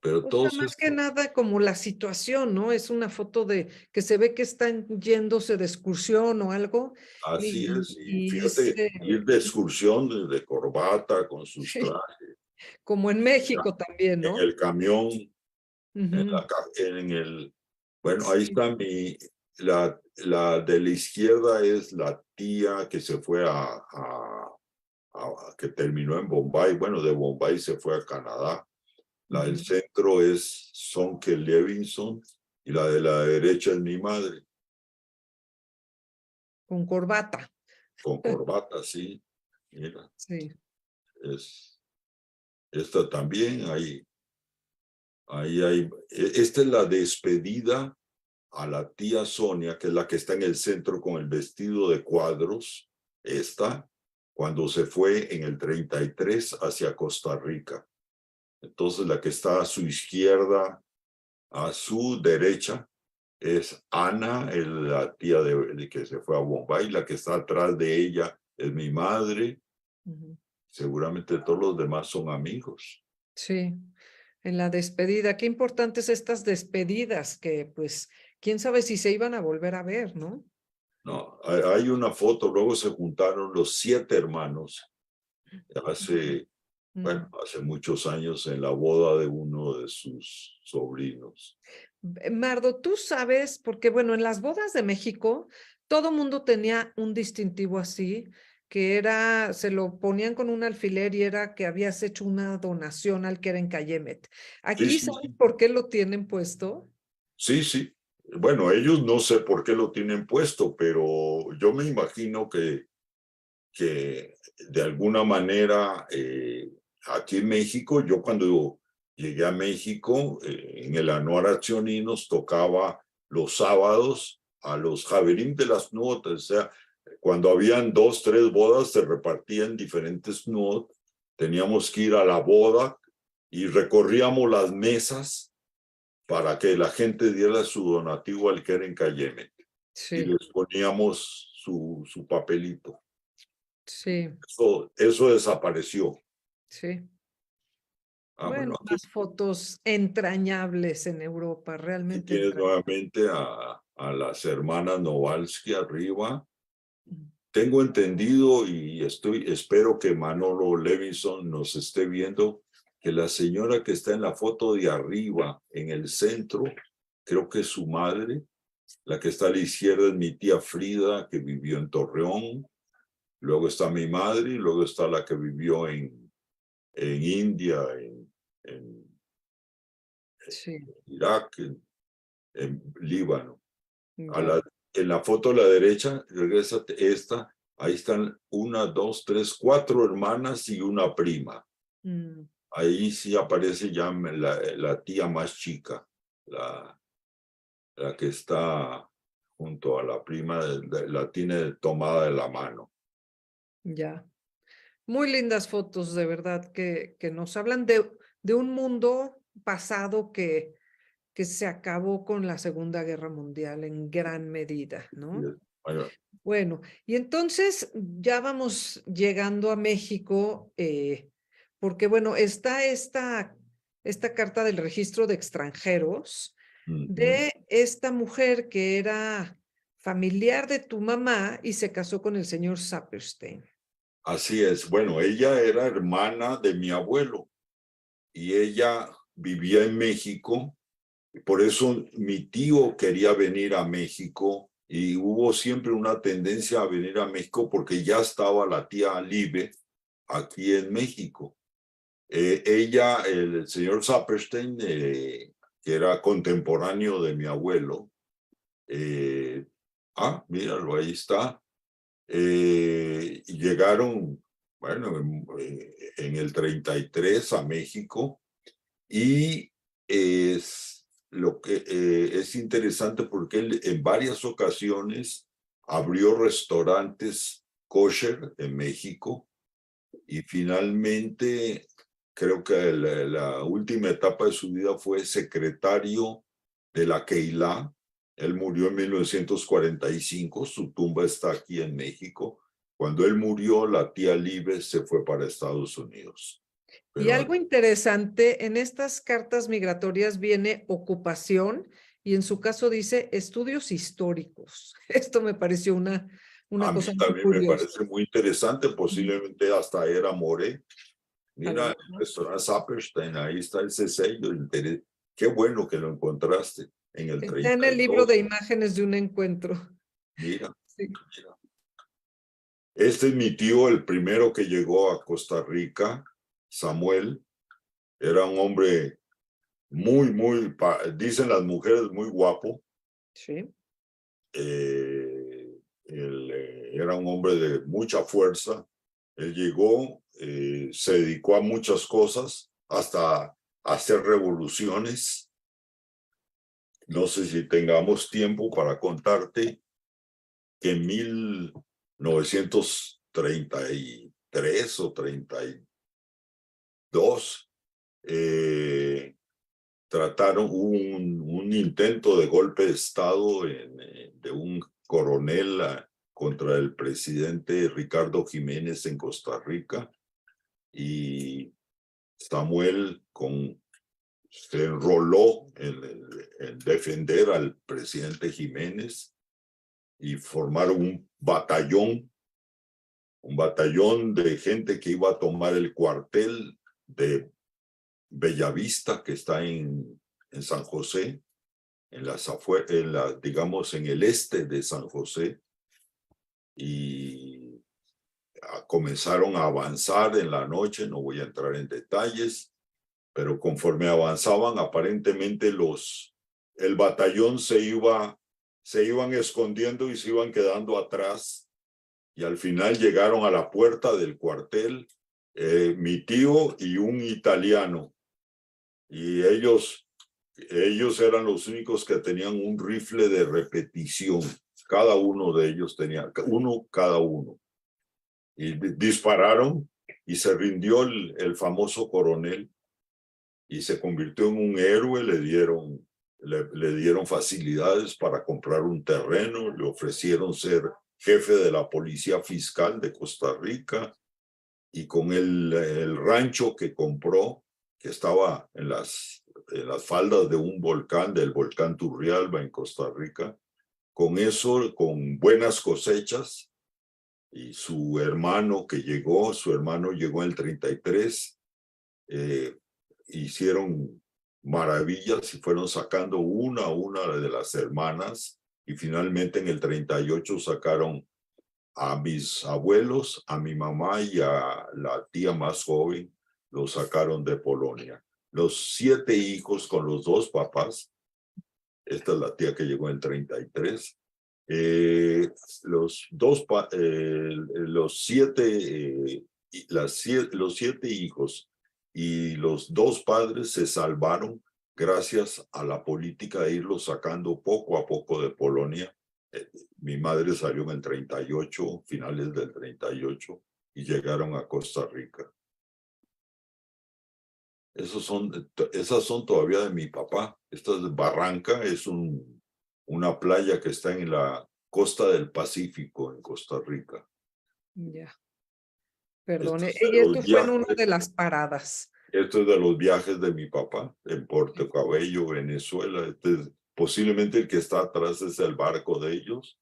A: Pero
B: O sea,
A: todos
B: más que nada como la situación, ¿no? Es una foto de que se ve que están yéndose de excursión o algo.
A: así es. Y
B: Y
A: fíjate, ir de excursión de corbata con sus
B: sí,
A: trajes,
B: como en México también,
A: en
B: ¿no?
A: el camión,
B: Ujú.
A: bueno, ahí
B: Sí.
A: está la de la izquierda es la tía que se fue que terminó en Bombay. Bueno, de Bombay se fue a Canadá. La del centro es Sonke Levinson y la de la derecha es mi madre.
B: Con corbata.
A: Con corbata, sí. Mira.
B: Sí.
A: Esta también, ahí hay. Esta es la despedida a la tía Sonia, que es la que está en el centro con el vestido de cuadros. Esta, cuando se fue en el 33 hacia Costa Rica. Entonces, la que está a su izquierda, a su derecha, es Ana, la tía de que se fue a Bombay. La que está atrás de ella es mi madre. Seguramente todos los demás son amigos.
B: Sí, en la despedida. Qué importantes estas despedidas que, pues, quién sabe si se iban a volver a ver, ¿no?
A: No, hay una foto, luego se juntaron los 7 hermanos hace muchos años en la boda de uno de sus sobrinos.
B: Mardo, tú sabes, porque bueno, en las bodas de México, todo mundo tenía un distintivo así, que era, se lo ponían con un alfiler y era que habías hecho una donación al Keren Kayemet. ¿Aquí sabes por qué lo tienen puesto?
A: Sí, sí. Bueno, ellos no sé por qué lo tienen puesto, pero yo me imagino que de alguna manera aquí en México, yo cuando llegué a México, en el Anuar Accioní nos tocaba los sábados a los Javerim de las Nuot, o sea, cuando habían 2, 3 bodas, se repartían diferentes Nuot, teníamos que ir a la boda y recorríamos las mesas para que la gente diera su donativo al Keren Kayemet. Sí. Y les poníamos su papelito.
B: Sí.
A: Eso desapareció.
B: Sí. Bueno, las fotos entrañables en Europa, realmente.
A: Y tienes nuevamente a las hermanas Novalsky arriba. Tengo entendido y espero que Manolo Levinson nos esté viendo que la señora que está en la foto de arriba, en el centro, creo que es su madre. La que está a la izquierda es mi tía Frida, que vivió en Torreón. Luego está mi madre y luego está la que vivió en India, en Irak, en Líbano. En la foto a la derecha, regresa esta, ahí están 1, 2, 3, 4 hermanas y una prima. Ahí sí aparece ya la tía más chica, la que está junto a la prima, la tiene tomada de la mano.
B: Ya. Muy lindas fotos, de verdad, que nos hablan de un mundo pasado que se acabó con la Segunda Guerra Mundial en gran medida, ¿no? Bueno, y entonces ya vamos llegando a México, porque bueno, está esta carta del registro de extranjeros de esta mujer que era familiar de tu mamá y se casó con el señor Saperstein.
A: Así es. Bueno, ella era hermana de mi abuelo y ella vivía en México. Por eso mi tío quería venir a México y hubo siempre una tendencia a venir a México porque ya estaba la tía Libe aquí en México. Ella, el señor Saperstein, que era contemporáneo de mi abuelo, míralo, ahí está. Llegaron, bueno, en el 33 a México y lo que es interesante porque él en varias ocasiones abrió restaurantes kosher en México y finalmente creo que la última etapa de su vida fue secretario de la Keilah. Él murió en 1945, su tumba está aquí en México. Cuando él murió, la tía Libe se fue para Estados Unidos.
B: Y algo interesante, en estas cartas migratorias viene ocupación y en su caso dice estudios históricos. Esto me pareció una cosa muy
A: también
B: curiosa.
A: Me parece muy interesante, posiblemente hasta era Moré. Mira, el restaurante Saperstein, ahí está ese sello. Qué bueno que lo encontraste. en el
B: Está en el libro
A: 32.
B: de imágenes de un encuentro.
A: Mira,
B: Sí.
A: mira. Este es mi tío, el primero que llegó a Costa Rica, Samuel. Era un hombre muy, dicen las mujeres, muy guapo.
B: Sí.
A: Era un hombre de mucha fuerza. Él llegó, se dedicó a muchas cosas, hasta a hacer revoluciones. No sé si tengamos tiempo para contarte que en 1933 o 32 trataron un intento de golpe de Estado de un coronel contra el presidente Ricardo Jiménez en Costa Rica, y Samuel se enroló en defender al presidente Jiménez y formaron un batallón de gente que iba a tomar el cuartel de Bellavista, que está en San José, digamos, en el este de San José, y comenzaron a avanzar en la noche. No voy a entrar en detalles, pero conforme avanzaban, aparentemente el batallón se iban escondiendo y se iban quedando atrás, y al final llegaron a la puerta del cuartel, mi tío y un italiano, y ellos eran los únicos que tenían un rifle de repetición. Cada uno de ellos tenía uno cada uno, y dispararon, y se rindió el famoso coronel y se convirtió en un héroe. Le dieron facilidades para comprar un terreno, le ofrecieron ser jefe de la policía fiscal de Costa Rica, y con el rancho que compró, que estaba en las faldas de un volcán, del volcán Turrialba en Costa Rica, con eso, con buenas cosechas, y su hermano llegó en el 33, hicieron maravillas y fueron sacando una a una de las hermanas, y finalmente en el 38 sacaron a mis abuelos, a mi mamá y a la tía más joven, los sacaron de Polonia. Los 7 hijos con los 2 papás, esta es la tía que llegó en 33, los 7 hijos y los 2 padres se salvaron gracias a la política de irlos sacando poco a poco de Polonia. Mi madre salió en el 38, finales del 38, y llegaron a Costa Rica. Esas son todavía de mi papá. Esta es Barranca, es una playa que está en la costa del Pacífico en Costa Rica.
B: Ya. Perdone.
A: Esto es
B: Y esto fue en una de las paradas.
A: Esto es de los viajes de mi papá en Puerto Cabello, Venezuela. Posiblemente el que está atrás es el barco de ellos.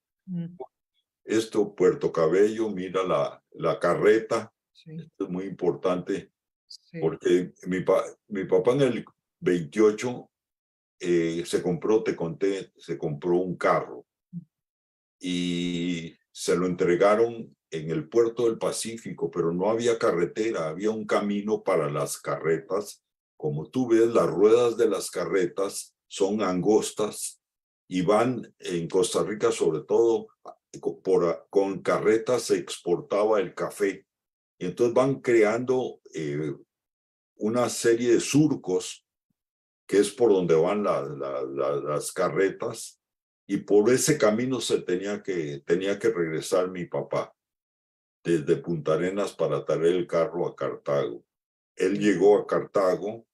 A: Esto, Puerto Cabello, mira la carreta. Sí. Esto es muy importante, sí, porque mi papá en el 28 se compró un carro y se lo entregaron en el puerto del Pacífico, pero no había carretera, había un camino para las carretas. Como tú ves, las ruedas de las carretas son angostas y van en Costa Rica, sobre todo con carretas se exportaba el café, y entonces van creando una serie de surcos, que es por donde van las carretas, y por ese camino tenía que regresar mi papá desde Punta Arenas para traer el carro a Cartago. Él llegó a Cartago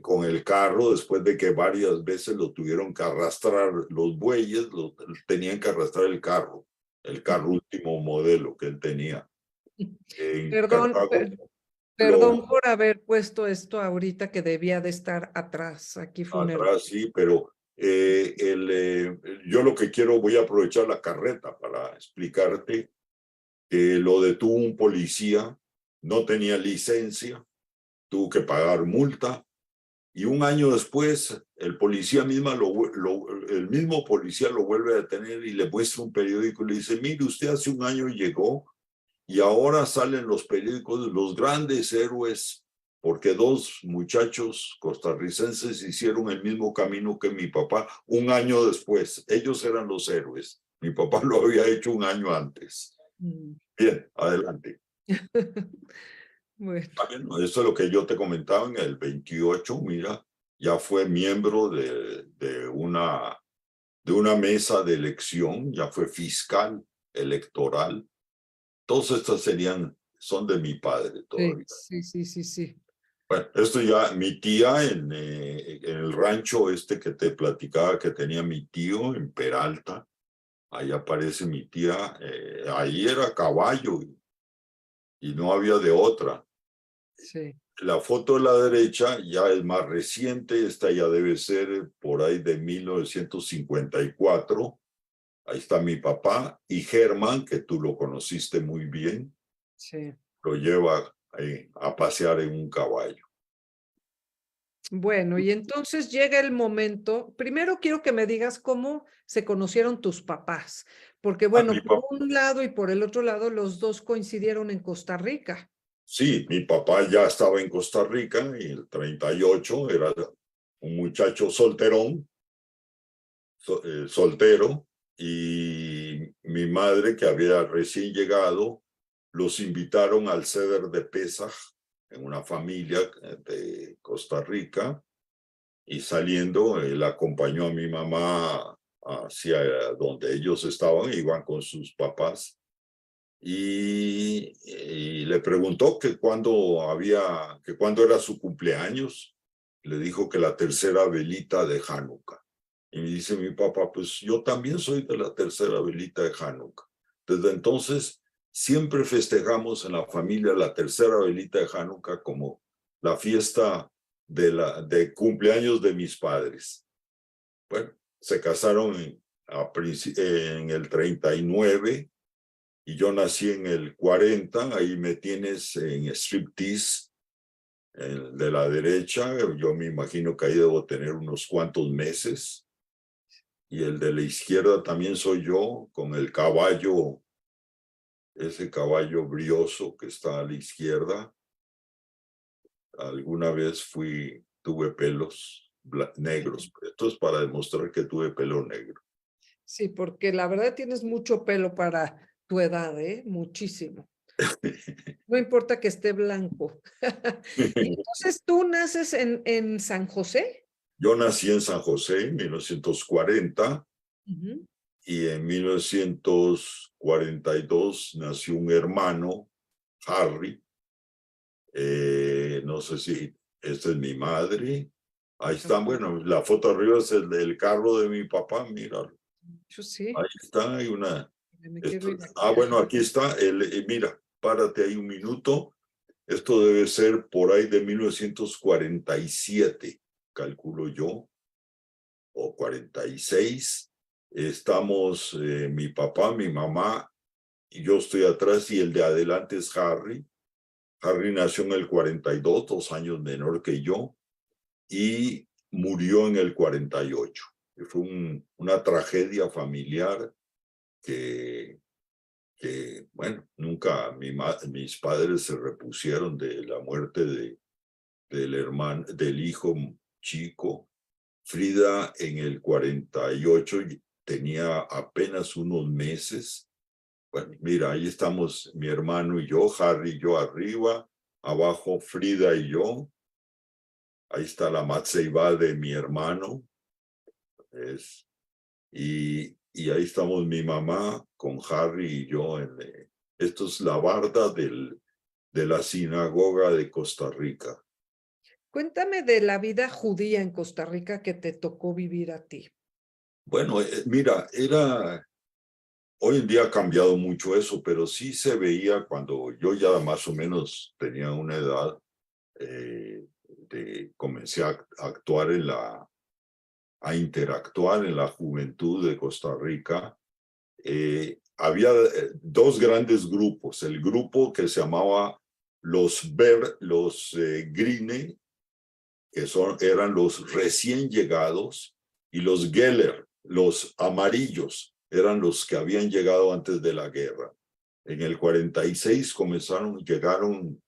A: con el carro, después de que varias veces lo tuvieron que arrastrar los bueyes, tenían que arrastrar el carro último modelo que él tenía.
B: Perdón por haber puesto esto ahorita, que debía de estar atrás. Aquí fue un error.
A: Sí, pero yo lo que voy a aprovechar la carreta para explicarte que lo detuvo un policía, no tenía licencia, tuvo que pagar multa, Y un año después, el mismo policía lo vuelve a detener y le muestra un periódico y le dice, mire, usted hace un año llegó y ahora salen los periódicos de los grandes héroes porque dos muchachos costarricenses hicieron el mismo camino que mi papá un año después. Ellos eran los héroes. Mi papá lo había hecho un año antes. Bien, adelante.
B: Bueno.
A: Eso es lo que yo te comentaba en el 28, mira, ya fue miembro de una mesa de elección, ya fue fiscal electoral. Todos estos son de mi padre todavía.
B: Sí.
A: Bueno, esto ya, mi tía en el rancho que te platicaba que tenía mi tío en Peralta, ahí aparece mi tía, ahí era caballo y no había de otra.
B: Sí.
A: La foto de la derecha ya es más reciente, esta ya debe ser por ahí de 1954. Ahí está mi papá y Germán, que tú lo conociste muy bien,
B: Sí.
A: lo lleva a pasear en un caballo.
B: Bueno, y entonces llega el momento, primero quiero que me digas cómo se conocieron tus papás, porque bueno, por un lado y por el otro lado, los dos coincidieron en Costa Rica.
A: Sí, mi papá ya estaba en Costa Rica en el 38, era un muchacho solterón, soltero, y mi madre, que había recién llegado, los invitaron al Seder de Pesaj, en una familia de Costa Rica, y saliendo, él acompañó a mi mamá hacia donde ellos estaban, iban con sus papás, y le preguntó que cuándo era su cumpleaños. Le dijo que la tercera velita de Hanukkah. Y me dice mi papá, pues yo también soy de la tercera velita de Hanukkah. Desde entonces, siempre festejamos en la familia la tercera velita de Hanukkah como la fiesta de cumpleaños de mis padres. Bueno, se casaron en el 39 y yo nací en el 40, ahí me tienes en striptease, el de la derecha, yo me imagino que ahí debo tener unos cuantos meses. Y el de la izquierda también soy yo, con el caballo, ese caballo brioso que está a la izquierda. Alguna vez tuve pelos negros. Esto es para demostrar que tuve pelo negro.
B: Sí, porque la verdad tienes mucho pelo para tu edad, ¿eh? Muchísimo. No importa que esté blanco. Entonces, ¿tú naces en San José?
A: Yo nací en San José en 1940 y en 1942 nació un hermano, Harry. No sé si esta es mi madre. Ahí están, bueno, la foto arriba es el del carro de mi papá, míralo.
B: Yo sí.
A: Ahí está, hay una...
B: Aquí.
A: bueno, aquí está, mira, párate ahí un minuto. Esto debe ser por ahí de 1947, calculo yo, o 46. Estamos mi papá, mi mamá, y yo estoy atrás, y el de adelante es Harry. Harry nació en el 42, 2 años menor que yo, y murió en el 48. Fue una tragedia familiar que bueno, nunca mis padres se repusieron de la muerte del hijo chico. Frida en el 48 tenía apenas unos meses. Bueno, mira, ahí estamos mi hermano y yo, Harry y yo arriba, abajo Frida y yo. Ahí está la Matseibá de mi hermano. Y ahí estamos mi mamá con Harry y yo. Esto es la barda de la sinagoga de Costa Rica.
B: Cuéntame de la vida judía en Costa Rica que te tocó vivir a ti.
A: Bueno, mira, hoy en día ha cambiado mucho eso, pero sí se veía cuando yo ya más o menos tenía una edad, comencé a actuar a interactuar en la juventud de Costa Rica. Había dos grandes grupos, el grupo que se llamaba los Grine, que eran los recién llegados, y los Geller, los amarillos, eran los que habían llegado antes de la guerra. En el 46 llegaron,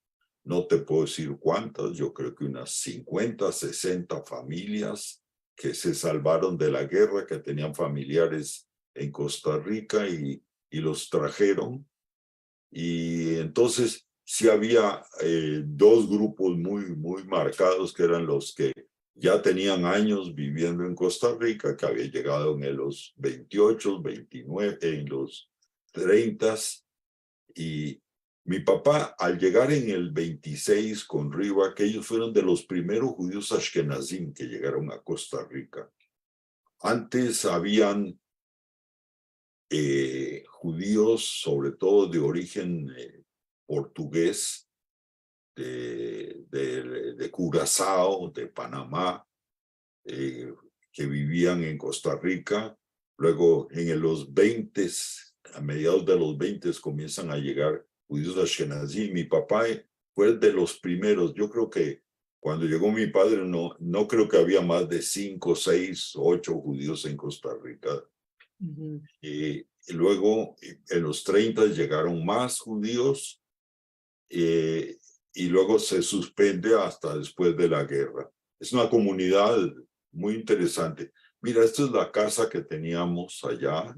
A: no te puedo decir cuántas, yo creo que unas 50, 60 familias que se salvaron de la guerra, que tenían familiares en Costa Rica y los trajeron. Y entonces sí había dos grupos muy marcados, que eran los que ya tenían años viviendo en Costa Rica, que habían llegado en los 28, 29, en los 30. Y mi papá, al llegar en el 26 con Riva, que ellos fueron de los primeros judíos ashkenazim que llegaron a Costa Rica. Antes habían judíos, sobre todo de origen portugués, de Curazao, de Panamá, que vivían en Costa Rica. Luego, en los 20, a mediados de los 20, comienzan a llegar judíos ashkenazí. Mi papá fue de los primeros. Yo creo que cuando llegó mi padre, no creo que había más de 5, 6, 8 judíos en Costa Rica. Y luego, en los 30 llegaron más judíos, y luego se suspende hasta después de la guerra. Es una comunidad muy interesante. Mira, esta es la casa que teníamos allá.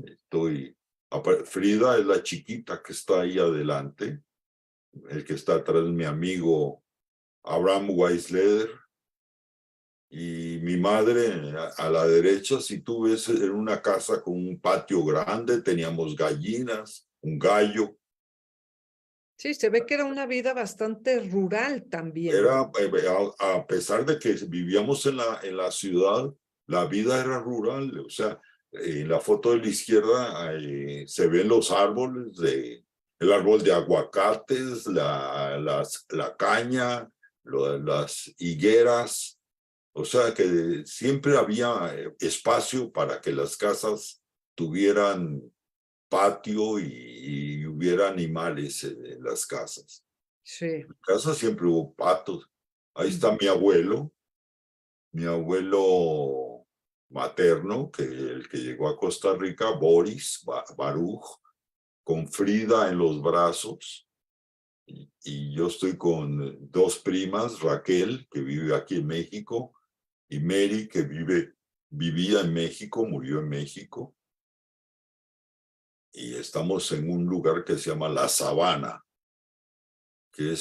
A: Frida es la chiquita que está ahí adelante. El que está atrás es mi amigo Abraham Weisleder. Y mi madre a la derecha, si tú ves, en una casa con un patio grande, teníamos gallinas, un gallo.
B: Sí, se ve que era una vida bastante rural también.
A: Era, a pesar de que vivíamos en la ciudad, la vida era rural. O sea, en la foto de la izquierda se ven los árboles, el árbol de aguacates, la caña, las higueras. O sea que siempre había espacio para que las casas tuvieran patio y hubiera animales en las casas.
B: Sí.
A: En casa siempre hubo patos. Ahí está mi abuelo materno, el que llegó a Costa Rica, Boris Baruch, con Frida en los brazos. Y yo estoy con dos primas, Raquel, que vive aquí en México, y Mary, que vivía en México, murió en México. Y estamos en un lugar que se llama La Sabana, que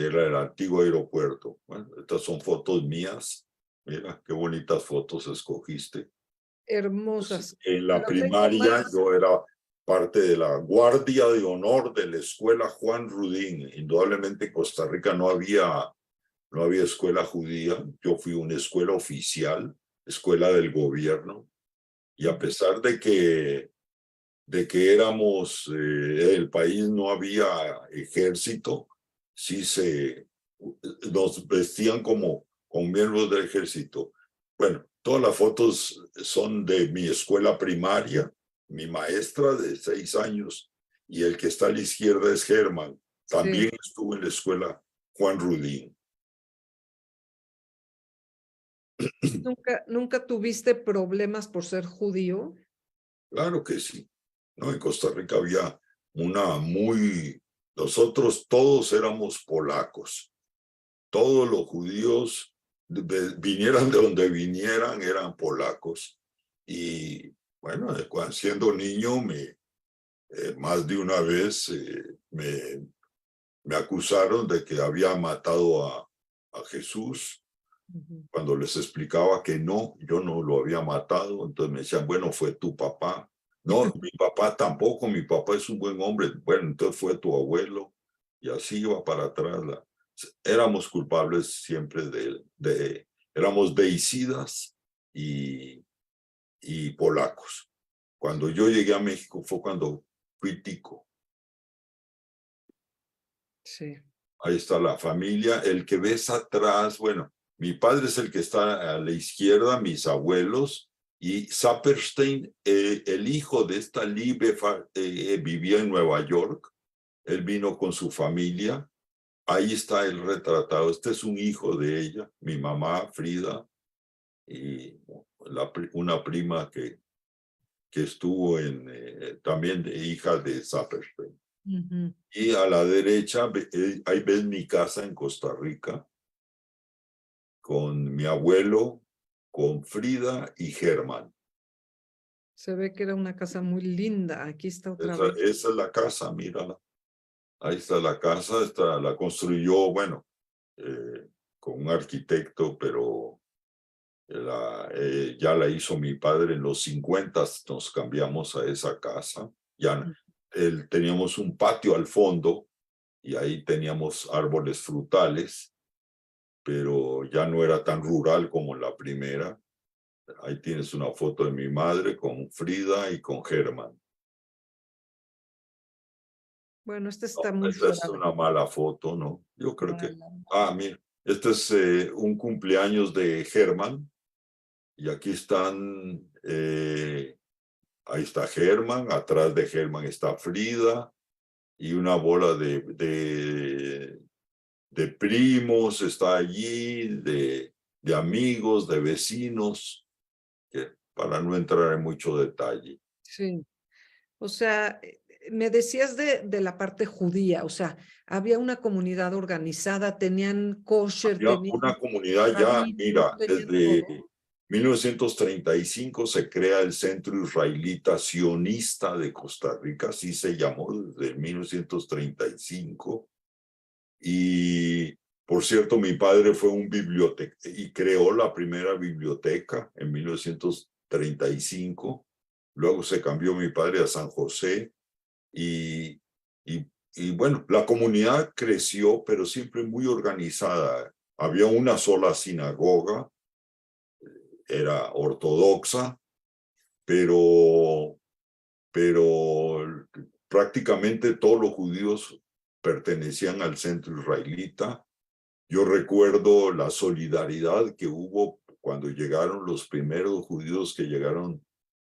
A: era el antiguo aeropuerto. Bueno, estas son fotos mías. Mira, qué bonitas fotos escogiste.
B: Hermosas.
A: Pues, en la primaria yo era parte de la Guardia de Honor de la Escuela Juan Rudín. Indudablemente en Costa Rica no había escuela judía. Yo fui una escuela oficial, escuela del gobierno. Y a pesar de que éramos, el país no había ejército, sí nos vestían como miembros del ejército. Bueno, todas las fotos son de mi escuela primaria, mi maestra de 6 años, y el que está a la izquierda es Germán. También estuvo en la escuela Juan Rudín.
B: ¿Nunca tuviste problemas por ser judío?
A: Claro que sí. No, en Costa Rica había nosotros todos éramos polacos. Todos los judíos, vinieran de donde vinieran, eran polacos. Y bueno, siendo niño, más de una vez me acusaron de que había matado a Jesús. Cuando les explicaba que no, yo no lo había matado, entonces me decían, bueno, fue tu papá. No, mi papá tampoco, mi papá es un buen hombre. Bueno, entonces fue tu abuelo. Y así iba para atrás. Éramos culpables siempre éramos deicidas y polacos. Cuando yo llegué a México fue cuando fui tico.
B: Sí.
A: Ahí está la familia. El que ves atrás, bueno, mi padre es el que está a la izquierda, mis abuelos, y Saperstein, el hijo de esta Liebe, vivía en Nueva York. Él vino con su familia ahí está el retratado. Este es un hijo de ella, mi mamá, Frida, y una prima que estuvo también hija de Zapperstein.
B: Ujú.
A: Y a la derecha, ahí ves mi casa en Costa Rica, con mi abuelo, con Frida y Germán.
B: Se ve que era una casa muy linda. Aquí está otra
A: Esa,
B: vez.
A: esa es la casa, mírala. Ahí está la casa, la construyó, bueno, con un arquitecto, pero ya la hizo mi padre en los 50, nos cambiamos a esa casa. Ya teníamos un patio al fondo y ahí teníamos árboles frutales, pero ya no era tan rural como la primera. Ahí tienes una foto de mi madre con Frida y con Germán.
B: Bueno, esta está
A: No,
B: muy
A: esta
B: fuera
A: es
B: de
A: una mala foto, ¿no? Yo creo que...
B: mala.
A: Mira, este es un cumpleaños de Germán y aquí están, ahí está Germán, atrás de Germán está Frida y una bola de primos está allí, de amigos, de vecinos, que para no entrar en mucho detalle.
B: Sí. O sea, me decías de la parte judía, o sea, había una comunidad organizada, tenían kosher,
A: Ya una
B: tenían
A: comunidad ya,
B: rabino,
A: mira,
B: tenían
A: desde
B: todo.
A: 1935 se crea el Centro Israelita Sionista de Costa Rica, así se llamó desde 1935. Y, por cierto, mi padre fue un biblioteca y creó la primera biblioteca en 1935. Luego se cambió mi padre a San José y, y, y bueno, la comunidad creció, pero siempre muy organizada. Había una sola sinagoga, era ortodoxa, pero prácticamente todos los judíos pertenecían al centro israelita. Yo recuerdo la solidaridad que hubo cuando llegaron los primeros judíos que llegaron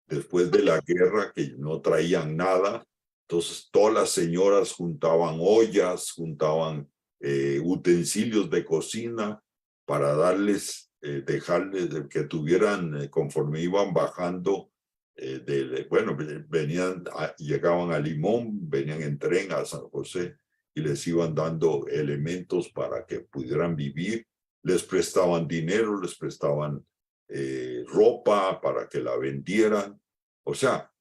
A: después de la guerra, que no traían nada. Entonces todas las señoras juntaban ollas, juntaban utensilios de cocina para dejarles que tuvieran, conforme iban bajando, bueno, llegaban a Limón, venían en tren a San José y les iban dando elementos para que pudieran vivir, les prestaban dinero, les prestaban ropa para que la vendieran. O sea,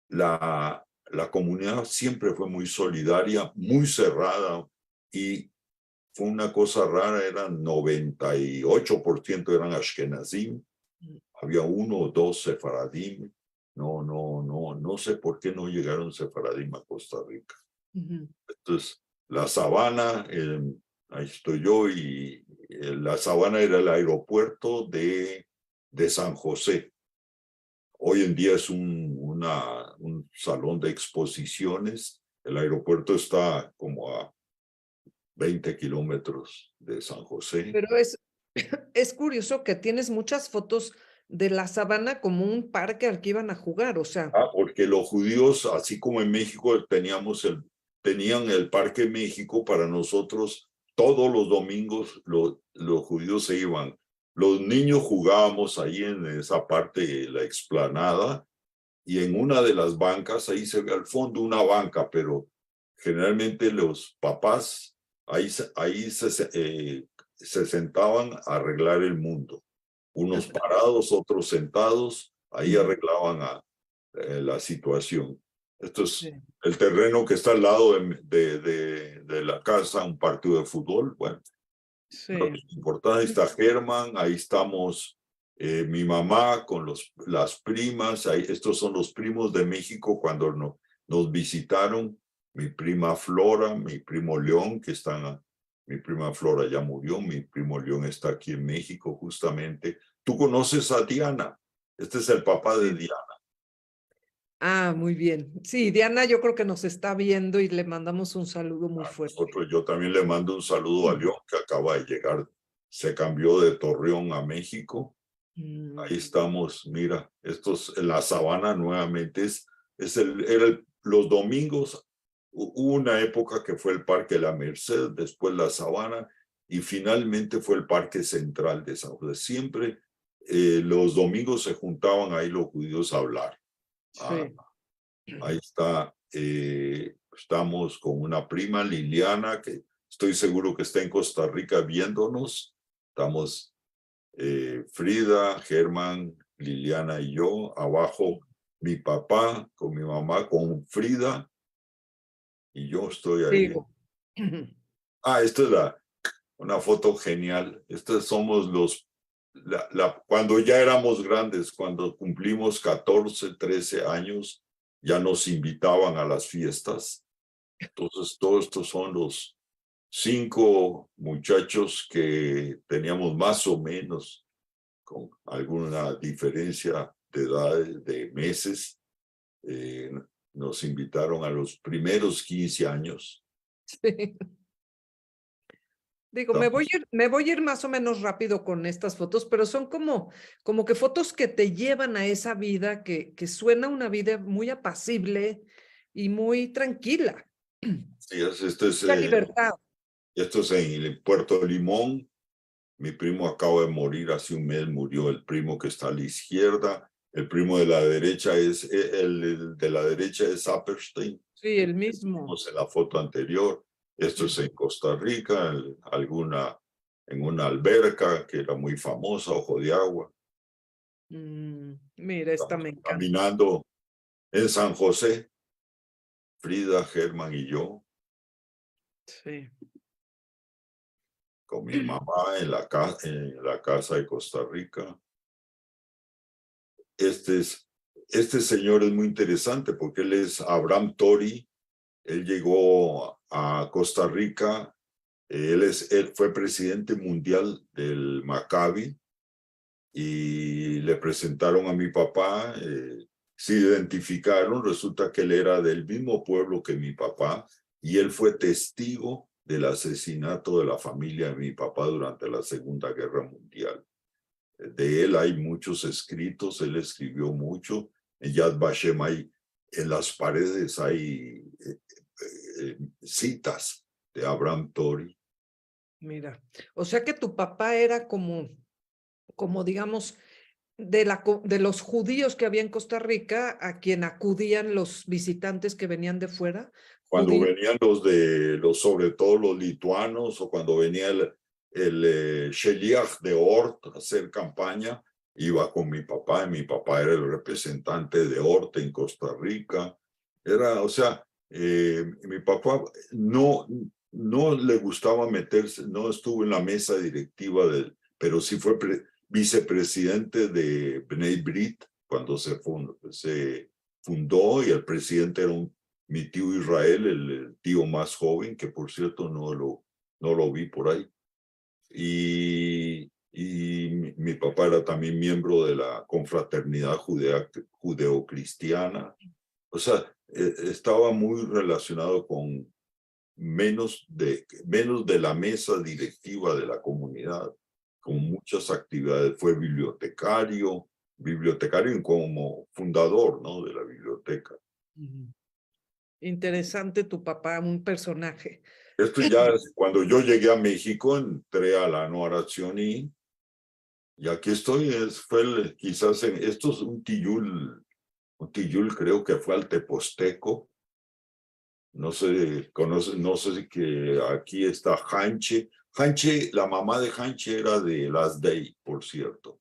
A: la comunidad siempre fue muy solidaria, muy cerrada y fue una cosa rara, eran 98% eran Ashkenazim, había 1 o 2 sefaradim. No sé por qué no llegaron sefaradim a Costa Rica. Entonces, la Sabana, ahí estoy yo, y la Sabana era el aeropuerto de San José. Hoy en día es un salón de exposiciones. El aeropuerto está como a 20 kilómetros de San José.
B: Pero es curioso que tienes muchas fotos de la sabana como un parque al que iban a jugar, o sea.
A: Porque los judíos, así como en México tenían el Parque México, para nosotros todos los domingos los judíos se iban. Los niños jugábamos ahí en esa parte, la explanada, y en una de las bancas, ahí se ve al fondo una banca, pero generalmente los papás ahí se sentaban a arreglar el mundo. Unos parados, otros sentados, ahí arreglaban la situación. Esto es el terreno que está al lado de la casa, un partido de fútbol. Bueno, lo que es importante, ahí está Germán, ahí estamos mi mamá con las primas, estos son los primos de México cuando nos visitaron, mi prima Flora, mi primo León, mi prima Flora ya murió, mi primo León está aquí en México justamente. ¿Tú conoces a Diana? Este es el papá de Diana.
B: Muy bien. Sí, Diana, yo creo que nos está viendo y le mandamos un saludo muy fuerte.
A: Yo también le mando un saludo a León, que acaba de llegar, se cambió de Torreón a México. Ahí estamos, mira, en la sabana nuevamente, los domingos hubo una época que fue el Parque La Merced, después la Sabana, y finalmente fue el Parque Central de San José. Siempre los domingos se juntaban ahí los judíos a hablar.
B: Sí.
A: Ahí está, estamos con una prima, Liliana, que estoy seguro que está en Costa Rica viéndonos. Estamos Frida, Germán, Liliana y yo. Abajo mi papá con mi mamá, con Frida. Y yo estoy ahí.
B: Digo.
A: Esta es una foto genial. Estos somos cuando ya éramos grandes, cuando cumplimos 14, 13 años, ya nos invitaban a las fiestas. Entonces, todos estos son los 5 muchachos que teníamos más o menos, con alguna diferencia de edad, de meses. Nos invitaron a los primeros 15 años.
B: Sí. Digo, me voy a ir más o menos rápido con estas fotos, pero son como que fotos que te llevan a esa vida que suena una vida muy apacible y muy tranquila.
A: Sí,
B: La libertad.
A: esto es en Puerto Limón. Mi primo acaba de morir, hace un mes murió el primo que está a la izquierda. El primo de la derecha el de la derecha es Saperstein.
B: Sí, el mismo.
A: Vimos en la foto anterior. Esto es en Costa Rica, en una alberca que era muy famosa, Ojo de Agua.
B: Mira, esta me encanta.
A: Caminando en San José, Frida, Germán y yo.
B: Sí.
A: Con mi mamá en la casa de Costa Rica. Este señor es muy interesante porque él es Abraham Tori. Él llegó a Costa Rica. Él fue presidente mundial del Maccabi y le presentaron a mi papá. Se identificaron. Resulta que él era del mismo pueblo que mi papá y él fue testigo del asesinato de la familia de mi papá durante la Segunda Guerra Mundial. De él hay muchos escritos, él escribió mucho. En Yad Vashem en las paredes hay citas de Abraham Tori.
B: Mira, o sea que tu papá era como digamos, de los judíos que había en Costa Rica, a quien acudían los visitantes que venían de fuera.
A: Cuando
B: judíos.
A: venían sobre todo los lituanos, o cuando venía el Sheliach de Ort a hacer campaña, iba con mi papá, y mi papá era el representante de Ort en Costa Rica. Mi papá no le gustaba meterse, no estuvo en la mesa directiva pero sí fue vicepresidente de Bnei Brit cuando se fundó, y el presidente era mi tío Israel, el tío más joven, que por cierto no lo vi por ahí. Y mi papá era también miembro de la confraternidad judeocristiana. O sea, estaba muy relacionado con menos de la mesa directiva de la comunidad, con muchas actividades. Fue bibliotecario y como fundador, ¿no?, de la biblioteca.
B: Interesante tu papá, un personaje.
A: Esto ya, cuando yo llegué a México, entré a la Noara Tzioni, y aquí estoy. Quizás esto es un tiyul, creo que fue al Teposteco. No sé si que aquí está Hanche. La mamá de Hanche era de Las Day, por cierto.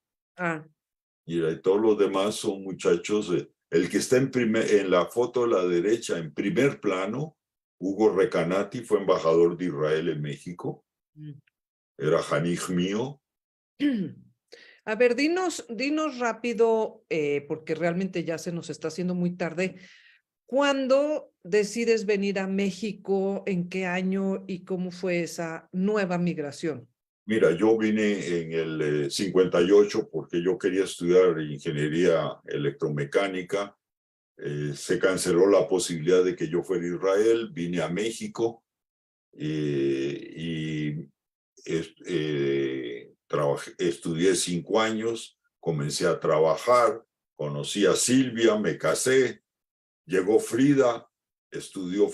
A: Y todos los demás son muchachos. El que está en la foto a la derecha, en primer plano, Hugo Recanati, fue embajador de Israel en México. Era Janij mío.
B: A ver, dinos rápido, porque realmente ya se nos está haciendo muy tarde. ¿Cuándo decides venir a México? ¿En qué año? ¿Y cómo fue esa nueva migración?
A: Mira, yo vine en el 58 porque yo quería estudiar ingeniería electromecánica. Se canceló la posibilidad de que yo fuera a Israel. Vine a México y estudié 5 años. Comencé a trabajar, conocí a Silvia, me casé. Llegó Frida, estudió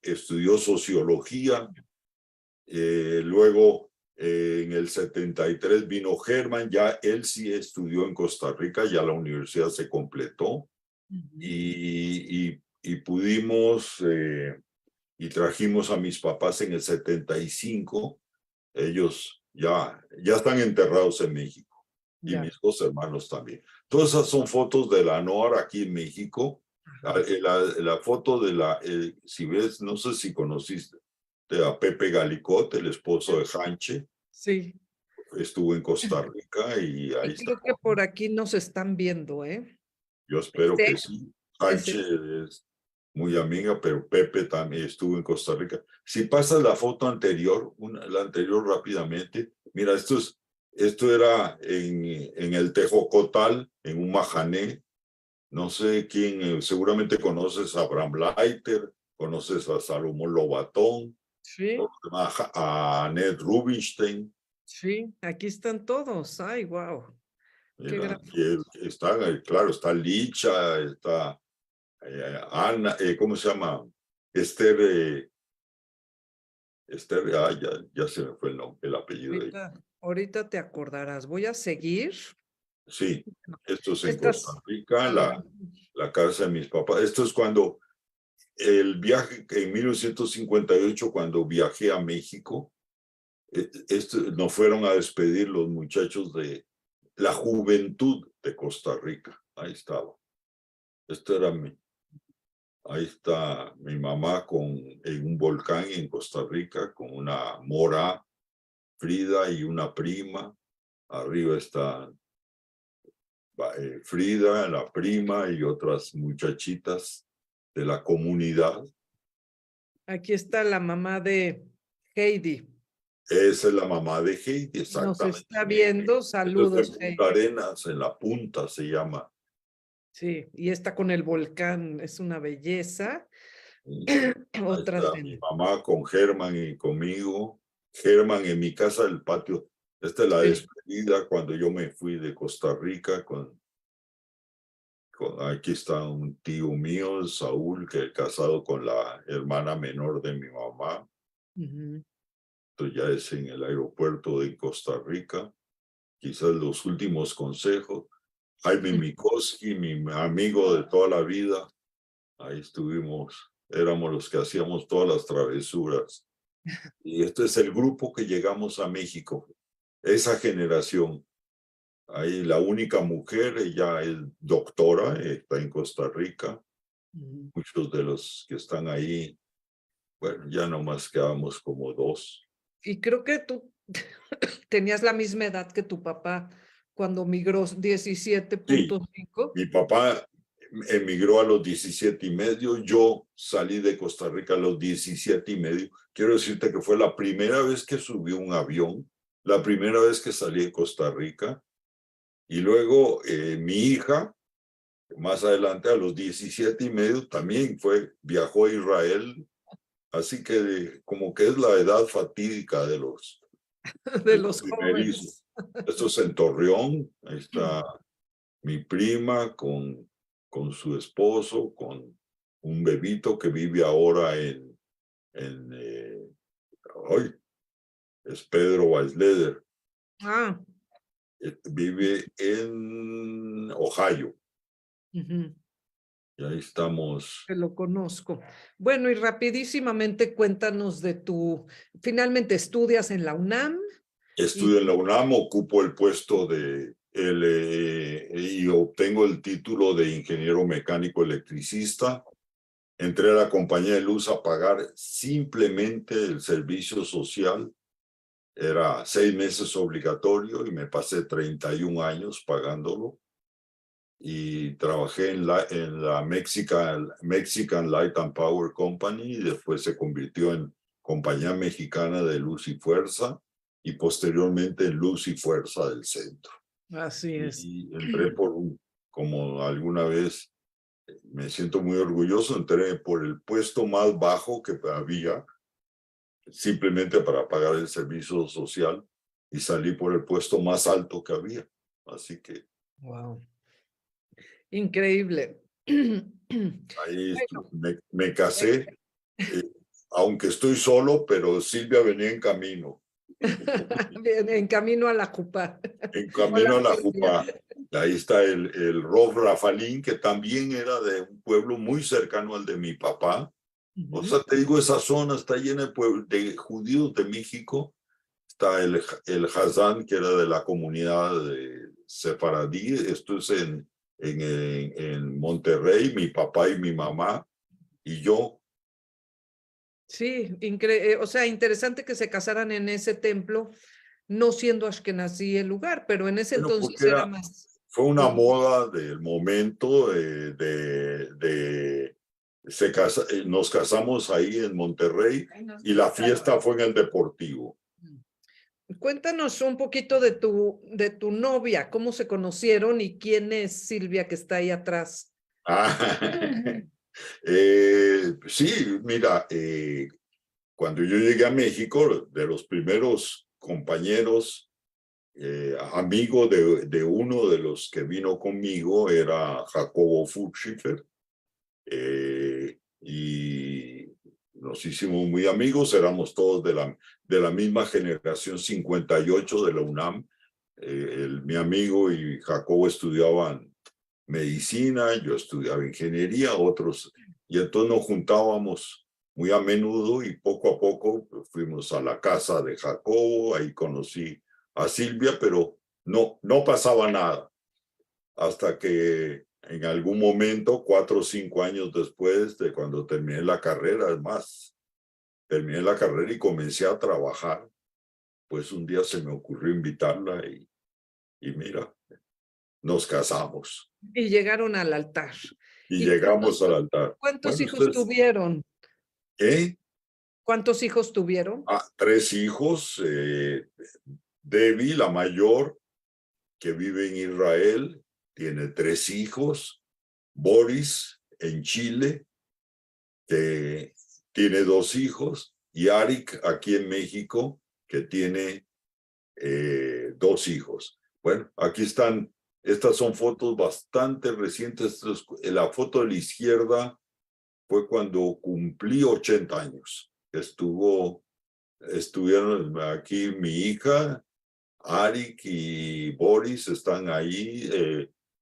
A: estudió sociología. Luego, en el 73 vino Germán, ya él sí estudió en Costa Rica, ya la universidad se completó. Y pudimos, y trajimos a mis papás en el 75. Ellos ya están enterrados en México, y
B: Ya.
A: mis dos hermanos también. Todas esas son fotos de la NOR aquí en México. La foto de si ves, no sé si conociste a Pepe Galicot, el esposo de Hanche.
B: Sí.
A: Estuvo en Costa Rica y ahí
B: Y
A: está.
B: creo que por aquí nos están viendo, ¿eh?
A: Yo espero que
B: ¿Ese?
A: sí. Hanche es muy amiga, pero Pepe también estuvo en Costa Rica. Si pasas la foto anterior, la anterior rápidamente, mira, esto era en el Tejocotal, en un majané. No sé quién, seguramente conoces a Abraham Leiter, conoces a Salomón Lobatón,
B: Sí,
A: a Ned Rubinstein.
B: sí, aquí están todos. Ay, wow. Qué gran
A: Y está, claro, está Licha, está Ana, ¿cómo se llama? Esther, ya se me fue el apellido de ella.
B: Ahorita te acordarás. Voy a seguir.
A: Sí, esto es en Costa
B: Estas.
A: Rica,
B: A ver.
A: la casa de mis papás. Esto es cuando el viaje, en 1958, cuando viajé a México, nos fueron a despedir los muchachos de la juventud de Costa Rica. Ahí estaba. Ahí está mi mamá en un volcán en Costa Rica con una mora, Frida, y una prima. Arriba está Frida, la prima, y otras muchachitas de la comunidad.
B: Aquí está la mamá de Heidi.
A: Esa es la mamá de Heidi,
B: Nos
A: exactamente.
B: está viendo.
A: Esto
B: Saludos,
A: es de
B: Heidi.
A: Punta Arenas, en la punta se llama.
B: Sí, y está con el volcán. Es una belleza.
A: Ahí
B: Otras
A: está mi mamá con Germán y conmigo. Germán en mi casa del patio. Esta es la
B: Sí.
A: despedida cuando yo me fui de Costa Rica. Aquí está un tío mío, Saúl, que es casado con la hermana menor de mi mamá. Esto ya es en el aeropuerto de Costa Rica. Quizás los últimos consejos. Jaime Mikoski, mi amigo de toda la vida. Ahí estuvimos, éramos los que hacíamos todas las travesuras. Y este es el grupo que llegamos a México, esa generación. Ahí la única mujer, ella es doctora, está en Costa Rica. Muchos de los que están ahí, bueno, ya nomás quedamos como dos.
B: Y creo que tú tenías la misma edad que tu papá cuando migró,
A: Sí,
B: 17.5.
A: mi papá emigró a los 17 y medio, yo salí de Costa Rica a los 17 y medio. Quiero decirte que fue la primera vez que subí un avión, la primera vez que salí de Costa Rica. Y luego mi hija, más adelante a los 17 y medio, también viajó a Israel. Así que como que es la edad fatídica de los
B: De los
A: primerizos.
B: jóvenes.
A: Esto es en Torreón, ahí está mi prima con su esposo, con un bebito que vive ahora hoy es Pedro Weisleder.
B: Ah.
A: Vive en Ohio. Y ahí estamos.
B: Que lo conozco. Bueno, y rapidísimamente cuéntanos de finalmente estudias en la UNAM.
A: Estudio en la UNAM, ocupo el puesto y obtengo el título de ingeniero mecánico electricista. Entré a la compañía de luz a pagar simplemente el servicio social. Era 6 meses obligatorio y me pasé 31 años pagándolo. Y trabajé en la Mexican Light and Power Company, y después se convirtió en Compañía Mexicana de Luz y Fuerza, y posteriormente en Luz y Fuerza del Centro.
B: Así es.
A: Y entré como alguna vez, me siento muy orgulloso, entré por el puesto más bajo que había, simplemente para pagar el servicio social, y salí por el puesto más alto que había. Así que...
B: Wow. Increíble.
A: Ahí
B: Bueno,
A: me casé, aunque estoy solo, pero Silvia venía en camino.
B: bien, en camino a la Jupá.
A: En
B: Hola,
A: camino a la
B: Silvia.
A: Jupá. Ahí está el Rov Rafalín, que también era de un pueblo muy cercano al de mi papá. O sea, te digo, esa zona está llena de judíos de México. Está el Hazán, que era de la comunidad de sefaradí. Esto es en Monterrey, mi papá y mi mamá y yo.
B: Sí, o sea, interesante que se casaran en ese templo, no siendo Ashkenazí el lugar, pero en ese
A: Bueno, porque
B: entonces era más
A: fue una
B: común.
A: moda del momento nos casamos ahí en Monterrey y la fiesta fue en el Deportivo.
B: Cuéntanos un poquito de tu novia, cómo se conocieron y quién es Silvia que está ahí atrás.
A: Sí, mira, cuando yo llegué a México, de los primeros compañeros, amigo de uno de los que vino conmigo era Jacobo Fuchschifer, y nos hicimos muy amigos, éramos todos de la misma generación 58 de la UNAM. Mi amigo y Jacobo estudiaban medicina, yo estudiaba ingeniería, otros, y entonces nos juntábamos muy a menudo y poco a poco fuimos a la casa de Jacobo, ahí conocí a Silvia, pero no pasaba nada hasta que en algún momento, 4 o 5 años después de cuando terminé la carrera, es más, terminé la carrera y comencé a trabajar, pues un día se me ocurrió invitarla y mira, nos casamos
B: Y llegaron al altar.
A: y
B: ¿Y
A: llegamos al altar.
B: cuántos
A: Bueno,
B: hijos
A: ustedes,
B: tuvieron?
A: ¿eh?
B: ¿Cuántos hijos tuvieron?
A: 3 hijos, Debbie, la mayor, que vive en Israel, tiene 3 hijos, Boris, en Chile, que tiene 2 hijos, y Arik, aquí en México, que tiene 2 hijos. Bueno, aquí están, estas son fotos bastante recientes. La foto de la izquierda fue cuando cumplí 80 años. Estuvieron aquí mi hija, Arik y Boris están ahí.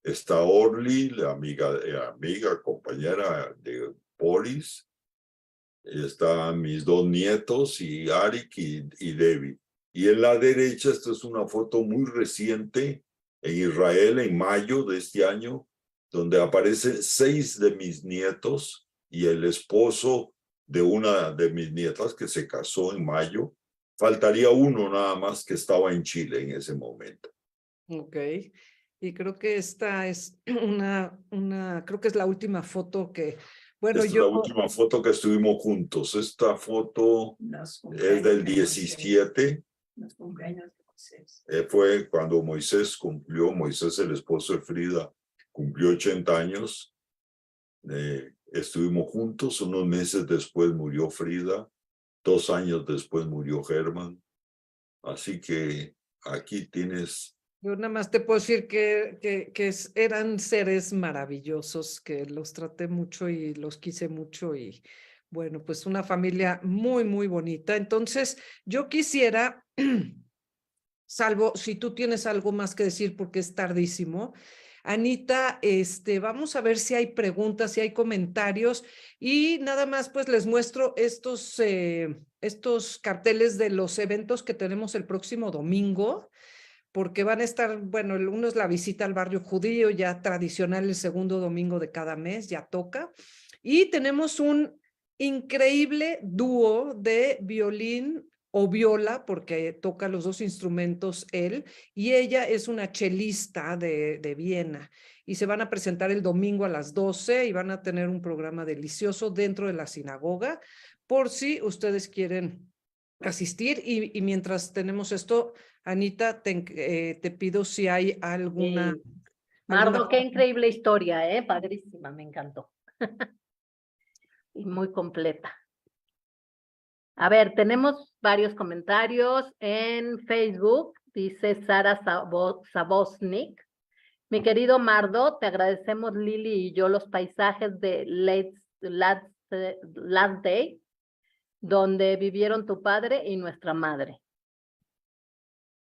A: Está Orly, la amiga, compañera de Boris. Están mis 2 nietos y Arik y Debbie. Y en la derecha, esta es una foto muy reciente en Israel en mayo de este año, donde aparecen 6 de mis nietos y el esposo de una de mis nietas que se casó en mayo. Faltaría uno nada más que estaba en Chile en ese momento.
B: Ok. Y creo que esta es creo que es la última foto que, bueno,
A: Esta es la última foto que estuvimos juntos. Esta foto es del 17.
D: Los cumpleaños de Moisés.
A: Fue cuando Moisés, el esposo de Frida, cumplió 80 años. Estuvimos juntos, unos meses después murió Frida, 2 años después murió Germán. Así que aquí tienes.
B: yo nada más te puedo decir que eran seres maravillosos, que los traté mucho y los quise mucho y bueno, pues una familia muy, muy bonita. Entonces, yo quisiera, salvo si tú tienes algo más que decir porque es tardísimo, Anita, vamos a ver si hay preguntas, si hay comentarios y nada más pues les muestro estos carteles de los eventos que tenemos el próximo domingo, porque van a estar, bueno, uno es la visita al barrio judío, ya tradicional el segundo domingo de cada mes, ya toca, y tenemos un increíble dúo de violín o viola, porque toca los 2 instrumentos él, y ella es una chelista de Viena, y se van a presentar el domingo a las 12 y van a tener un programa delicioso dentro de la sinagoga, por si ustedes quieren asistir, y mientras tenemos esto, Anita, te pido si hay alguna...
C: Mardo, qué increíble historia, padrísima, me encantó. Y muy completa. A ver, tenemos varios comentarios en Facebook. Dice Sara Sabosnik. Mi querido Mardo, te agradecemos Lili y yo los paisajes de Last Day, donde vivieron tu padre y nuestra madre.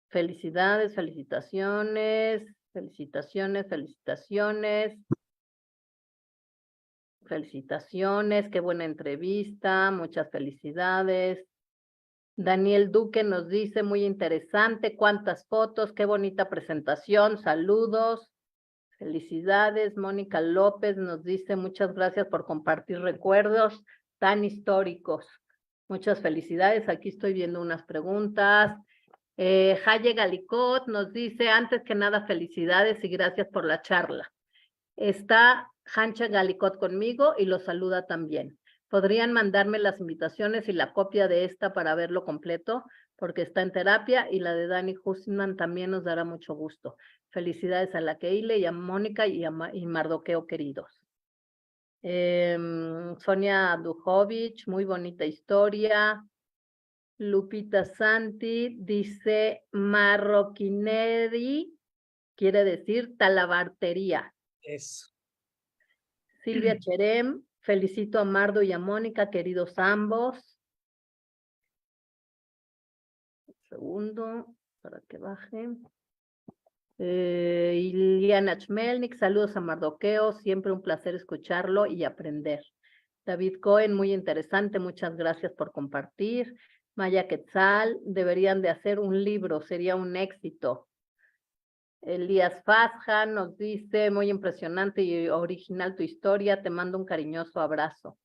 C: Felicidades, felicitaciones, felicitaciones, felicitaciones. Felicitaciones, qué buena entrevista, muchas felicidades. Daniel Duque nos dice, muy interesante, cuántas fotos, qué bonita presentación, saludos, felicidades. Mónica López nos dice, muchas gracias por compartir recuerdos tan históricos. Muchas felicidades, aquí estoy viendo unas preguntas. Jaye Galicot nos dice, antes que nada, felicidades y gracias por la charla. Está Hancha Galicot conmigo y lo saluda también. ¿Podrían mandarme las invitaciones y la copia de esta para verlo completo? Porque está en terapia y la de Dani Husman también nos dará mucho gusto. Felicidades a la Keile y a Mónica y Mardoqueo queridos. Sonia Dujovic, muy bonita historia. Lupita Santi dice marroquineri, quiere decir talabartería.
B: Eso.
C: Silvia Cherem, felicito a Mardo y a Mónica, queridos ambos. Un segundo, para que bajen. Iliana Chmelnik, saludos a Mardoqueo, siempre un placer escucharlo y aprender. David Cohen, muy interesante, muchas gracias por compartir. Maya Quetzal, deberían de hacer un libro, sería un éxito. Elías Fazja nos dice, muy impresionante y original tu historia, te mando un cariñoso abrazo.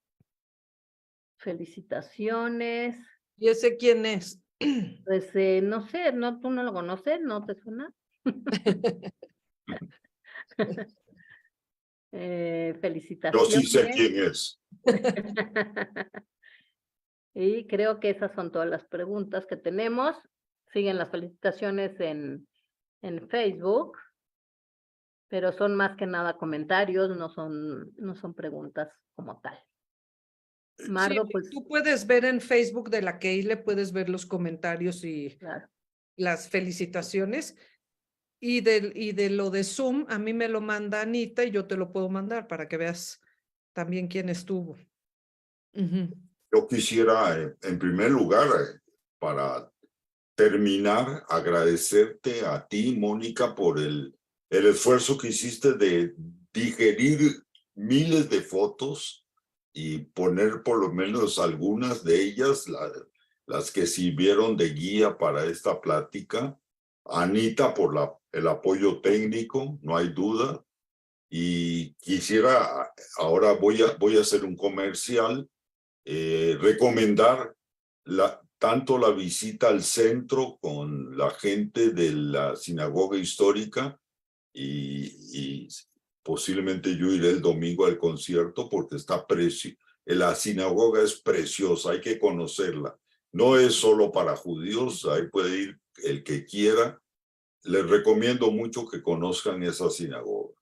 C: Felicitaciones.
B: ¿Y ese quién es?
C: Pues no sé, ¿no, tú no lo conoces? ¿No te suena? Felicitaciones.
A: Yo sí sé quién es.
C: Y creo que esas son todas las preguntas que tenemos. Siguen las felicitaciones en Facebook, pero son más que nada comentarios, no son preguntas como tal. Mardo,
B: Sí,
C: pues.
B: tú puedes ver en Facebook de la Keile, puedes ver los comentarios y
C: Claro.
B: las felicitaciones. Y de lo de Zoom, a mí me lo manda Anita y yo te lo puedo mandar para que veas también quién estuvo.
A: Yo quisiera, en primer lugar, para terminar, agradecerte a ti, Mónica, por el esfuerzo que hiciste de digerir miles de fotos y poner por lo menos algunas de ellas, las que sirvieron de guía para esta plática. Anita por el apoyo técnico, no hay duda. Y quisiera, ahora voy a hacer un comercial, recomendar tanto la visita al centro con la gente de la sinagoga histórica y posiblemente yo iré el domingo al concierto porque está la sinagoga es preciosa, hay que conocerla. No es solo para judíos, ahí puede ir el que quiera. Les recomiendo mucho que conozcan esa sinagoga.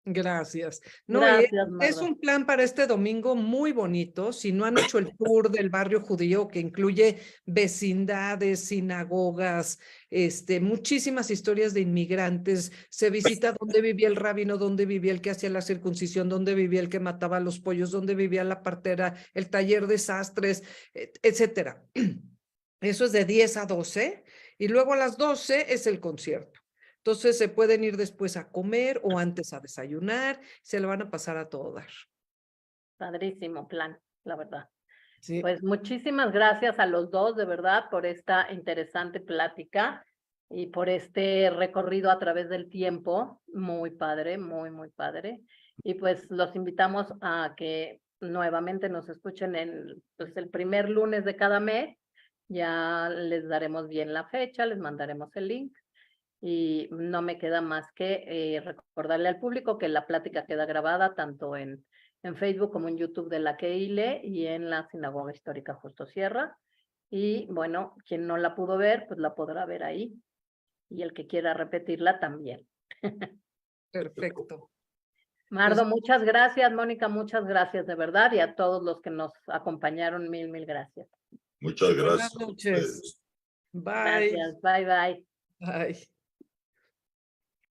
B: Gracias. No,
C: Gracias,
B: es
C: Mardo.
B: un plan para este domingo muy bonito. Si no han hecho el tour del barrio judío, que incluye vecindades, sinagogas, muchísimas historias de inmigrantes, se visita dónde vivía el rabino, dónde vivía el que hacía la circuncisión, dónde vivía el que mataba a los pollos, dónde vivía la partera, el taller de sastres, etcétera. Eso es de 10 a 12 y luego a las 12 es el concierto. Entonces se pueden ir después a comer o antes a desayunar, se lo van a pasar a todo dar.
C: Padrísimo plan, la verdad.
B: Sí.
C: Pues muchísimas gracias a los dos, de verdad, por esta interesante plática y por este recorrido a través del tiempo. Muy padre, muy, muy padre. Y pues los invitamos a que nuevamente nos escuchen en el primer lunes de cada mes. Ya les daremos bien la fecha, les mandaremos el link. Y no me queda más que recordarle al público que la plática queda grabada tanto en Facebook como en YouTube de la Keile y en la Sinagoga Histórica Justo Sierra. Y bueno, quien no la pudo ver, pues la podrá ver ahí. Y el que quiera repetirla también.
B: Perfecto.
C: Mardo,
B: Pues,
C: muchas gracias. Mónica, muchas gracias de verdad. Y a todos los que nos acompañaron, mil gracias.
A: Muchas
B: buenas
A: gracias.
B: noches. Bye.
C: Gracias. Bye, bye.
B: Bye.